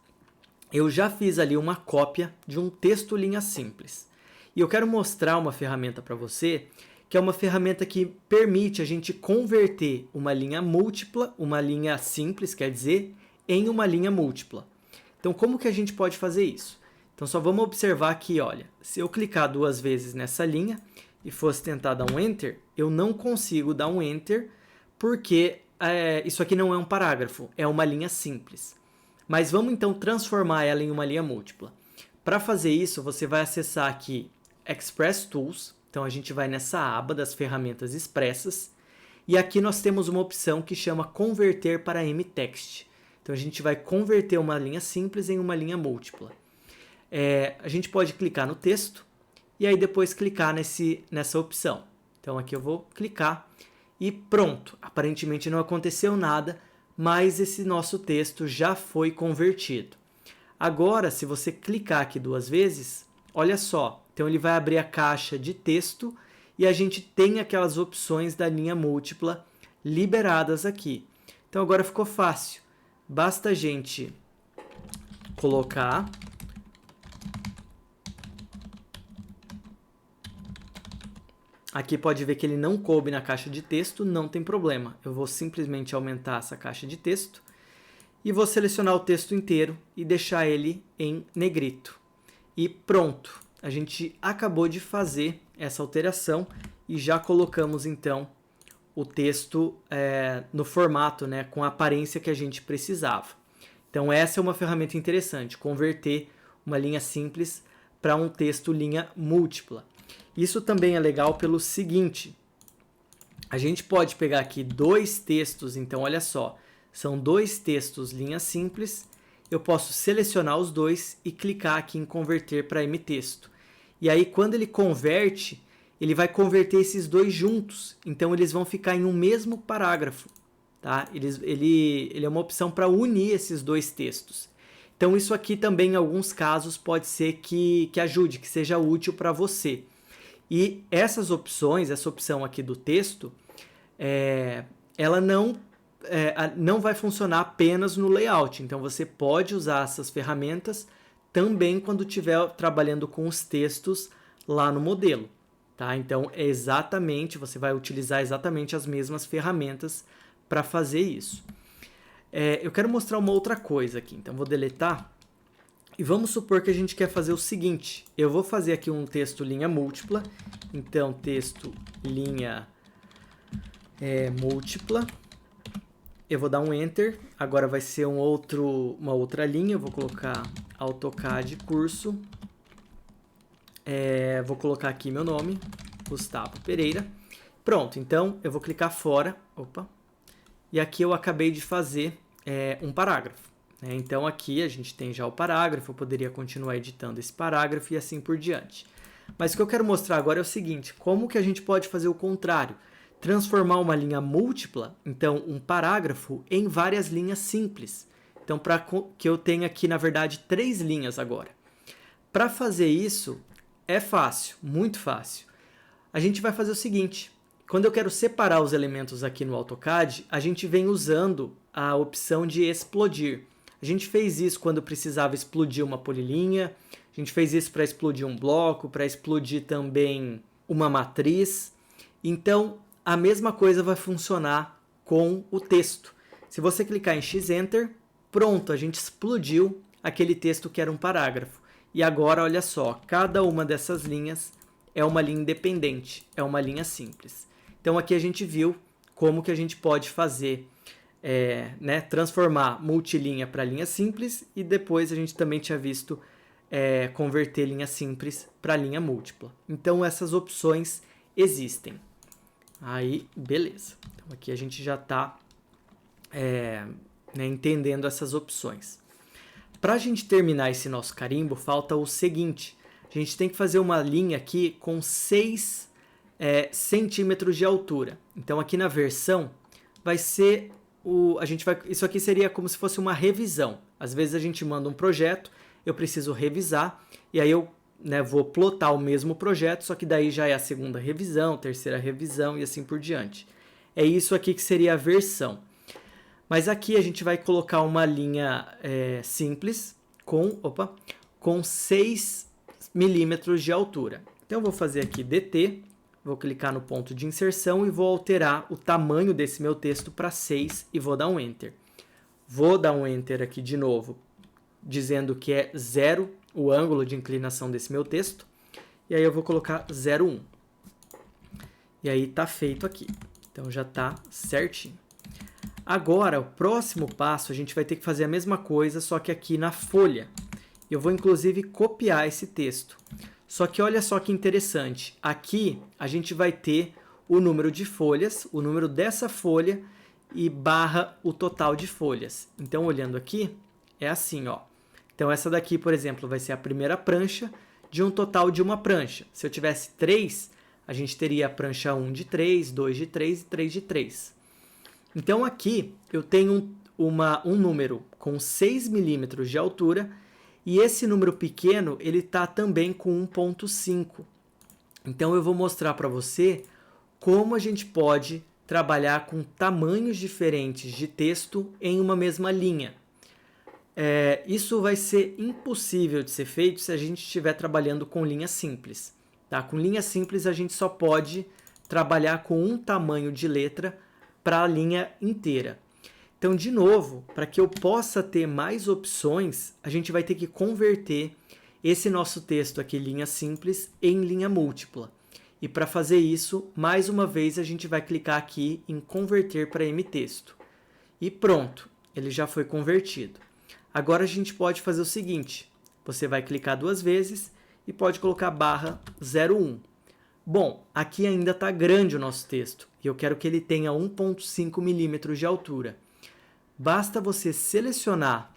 Eu já fiz ali uma cópia de um texto linha simples. E eu quero mostrar uma ferramenta para você, que é uma ferramenta que permite a gente converter uma linha múltipla, uma linha simples, quer dizer, em uma linha múltipla. Então, como que a gente pode fazer isso? Então, só vamos observar aqui, olha, se eu clicar 2 vezes nessa linha e fosse tentar dar um Enter, eu não consigo dar um Enter, porque isso aqui não é um parágrafo, é uma linha simples. Mas vamos então transformar ela em uma linha múltipla. Para fazer isso, você vai acessar aqui Express Tools, então a gente vai nessa aba das ferramentas expressas, e aqui nós temos uma opção que chama Converter para mText. Então a gente vai converter uma linha simples em uma linha múltipla. A gente pode clicar no texto e aí depois clicar nessa opção. Então aqui eu vou clicar e pronto. Aparentemente não aconteceu nada, mas esse nosso texto já foi convertido. Agora, se você clicar aqui 2 vezes, olha só. Então ele vai abrir a caixa de texto e a gente tem aquelas opções da linha múltipla liberadas aqui. Então agora ficou fácil. Basta a gente colocar aqui, pode ver que ele não coube na caixa de texto, não tem problema. Eu vou simplesmente aumentar essa caixa de texto e vou selecionar o texto inteiro e deixar ele em negrito. E pronto, a gente acabou de fazer essa alteração e já colocamos então o texto no formato, né, com a aparência que a gente precisava. Então essa é uma ferramenta interessante, converter uma linha simples para um texto linha múltipla. Isso também é legal pelo seguinte, a gente pode pegar aqui 2 textos, então olha só, são 2 textos linha simples, eu posso selecionar os 2 e clicar aqui em converter para mTexto. E aí quando ele converte, ele vai converter esses 2 juntos, então eles vão ficar em um mesmo parágrafo. Tá? Ele é uma opção para unir esses 2 textos. Então isso aqui também em alguns casos pode ser que ajude, que seja útil para você. E essas opções, essa opção aqui do texto, ela não vai funcionar apenas no layout. Então você pode usar essas ferramentas também quando estiver trabalhando com os textos lá no modelo. Tá? Então você vai utilizar exatamente as mesmas ferramentas para fazer isso. Eu quero mostrar uma outra coisa aqui. Então vou deletar. E vamos supor que a gente quer fazer o seguinte. Eu vou fazer aqui um texto linha múltipla. Então, texto linha múltipla. Eu vou dar um Enter. Agora vai ser uma outra linha. Eu vou colocar AutoCAD curso. Vou colocar aqui meu nome, Gustavo Pereira. Pronto, então eu vou clicar fora. Opa. E aqui eu acabei de fazer um parágrafo. Então aqui a gente tem já o parágrafo, eu poderia continuar editando esse parágrafo e assim por diante. Mas o que eu quero mostrar agora é o seguinte, como que a gente pode fazer o contrário? Transformar uma linha múltipla, então um parágrafo, em várias linhas simples. Então para que eu tenha aqui, na verdade, 3 linhas agora. Para fazer isso, é fácil, muito fácil. A gente vai fazer o seguinte, quando eu quero separar os elementos aqui no AutoCAD, a gente vem usando a opção de explodir. A gente fez isso quando precisava explodir uma polilinha, a gente fez isso para explodir um bloco, para explodir também uma matriz. Então, a mesma coisa vai funcionar com o texto. Se você clicar em X-Enter, pronto, a gente explodiu aquele texto que era um parágrafo. E agora, olha só, cada uma dessas linhas é uma linha independente, é uma linha simples. Então, aqui a gente viu como que a gente pode fazer transformar multilinha para linha simples e depois a gente também tinha visto converter linha simples para linha múltipla. Então essas opções existem. Aí, beleza. Então aqui a gente já está né, entendendo essas opções. Para a gente terminar esse nosso carimbo, falta o seguinte: a gente tem que fazer uma linha aqui com 6 centímetros de altura. Então aqui na versão vai ser isso aqui seria como se fosse uma revisão. Às vezes a gente manda um projeto, eu preciso revisar, e aí eu, né, vou plotar o mesmo projeto, só que daí já é a segunda revisão, terceira revisão e assim por diante. É isso aqui que seria a versão. Mas aqui a gente vai colocar uma linha simples com 6 milímetros de altura. Então eu vou fazer aqui DT, vou clicar no ponto de inserção e vou alterar o tamanho desse meu texto para 6 e vou dar um Enter. Vou dar um Enter aqui de novo, dizendo que é 0 o ângulo de inclinação desse meu texto. E aí eu vou colocar 0,1. E aí está feito aqui. Então já está certinho. Agora, o próximo passo, a gente vai ter que fazer a mesma coisa, só que aqui na folha. Eu vou, inclusive, copiar esse texto. Só que olha só que interessante. Aqui, a gente vai ter o número de folhas, o número dessa folha e barra o total de folhas. Então, olhando aqui, é assim, ó. Então, essa daqui, por exemplo, vai ser a primeira prancha de um total de uma prancha. Se eu tivesse 3, a gente teria a prancha 1 de 3, 2 de 3 e 3 de 3. Então, aqui eu tenho um número com 6 milímetros de altura e esse número pequeno ele está também com 1,5. Então, eu vou mostrar para você como a gente pode trabalhar com tamanhos diferentes de texto em uma mesma linha. Isso vai ser impossível de ser feito se a gente estiver trabalhando com linha simples. Tá? Com linha simples, a gente só pode trabalhar com um tamanho de letra para a linha inteira. Então, de novo, para que eu possa ter mais opções, a gente vai ter que converter esse nosso texto aqui, linha simples, em linha múltipla. E para fazer isso, mais uma vez, a gente vai clicar aqui em converter para mtexto. E pronto, ele já foi convertido. Agora a gente pode fazer o seguinte, você vai clicar 2 vezes e pode colocar barra 01. Bom, aqui ainda está grande o nosso texto e eu quero que ele tenha 1,5 milímetros de altura. Basta você selecionar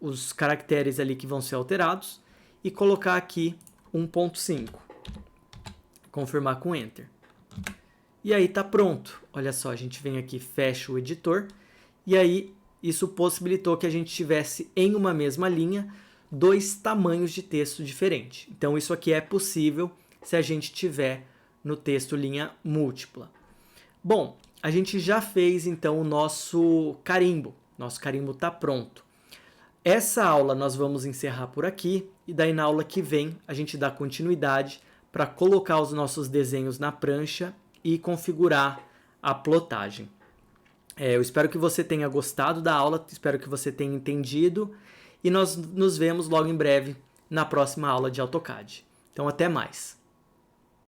os caracteres ali que vão ser alterados e colocar aqui 1,5. Confirmar com Enter. E aí está pronto. Olha só, a gente vem aqui, fecha o editor e aí isso possibilitou que a gente tivesse em uma mesma linha 2 tamanhos de texto diferentes. Então, isso aqui é possível se a gente tiver no texto linha múltipla. Bom, a gente já fez, então, o nosso carimbo. Nosso carimbo está pronto. Essa aula nós vamos encerrar por aqui e daí na aula que vem a gente dá continuidade para colocar os nossos desenhos na prancha e configurar a plotagem. Eu espero que você tenha gostado da aula, espero que você tenha entendido e nós nos vemos logo em breve na próxima aula de AutoCAD. Então, até mais!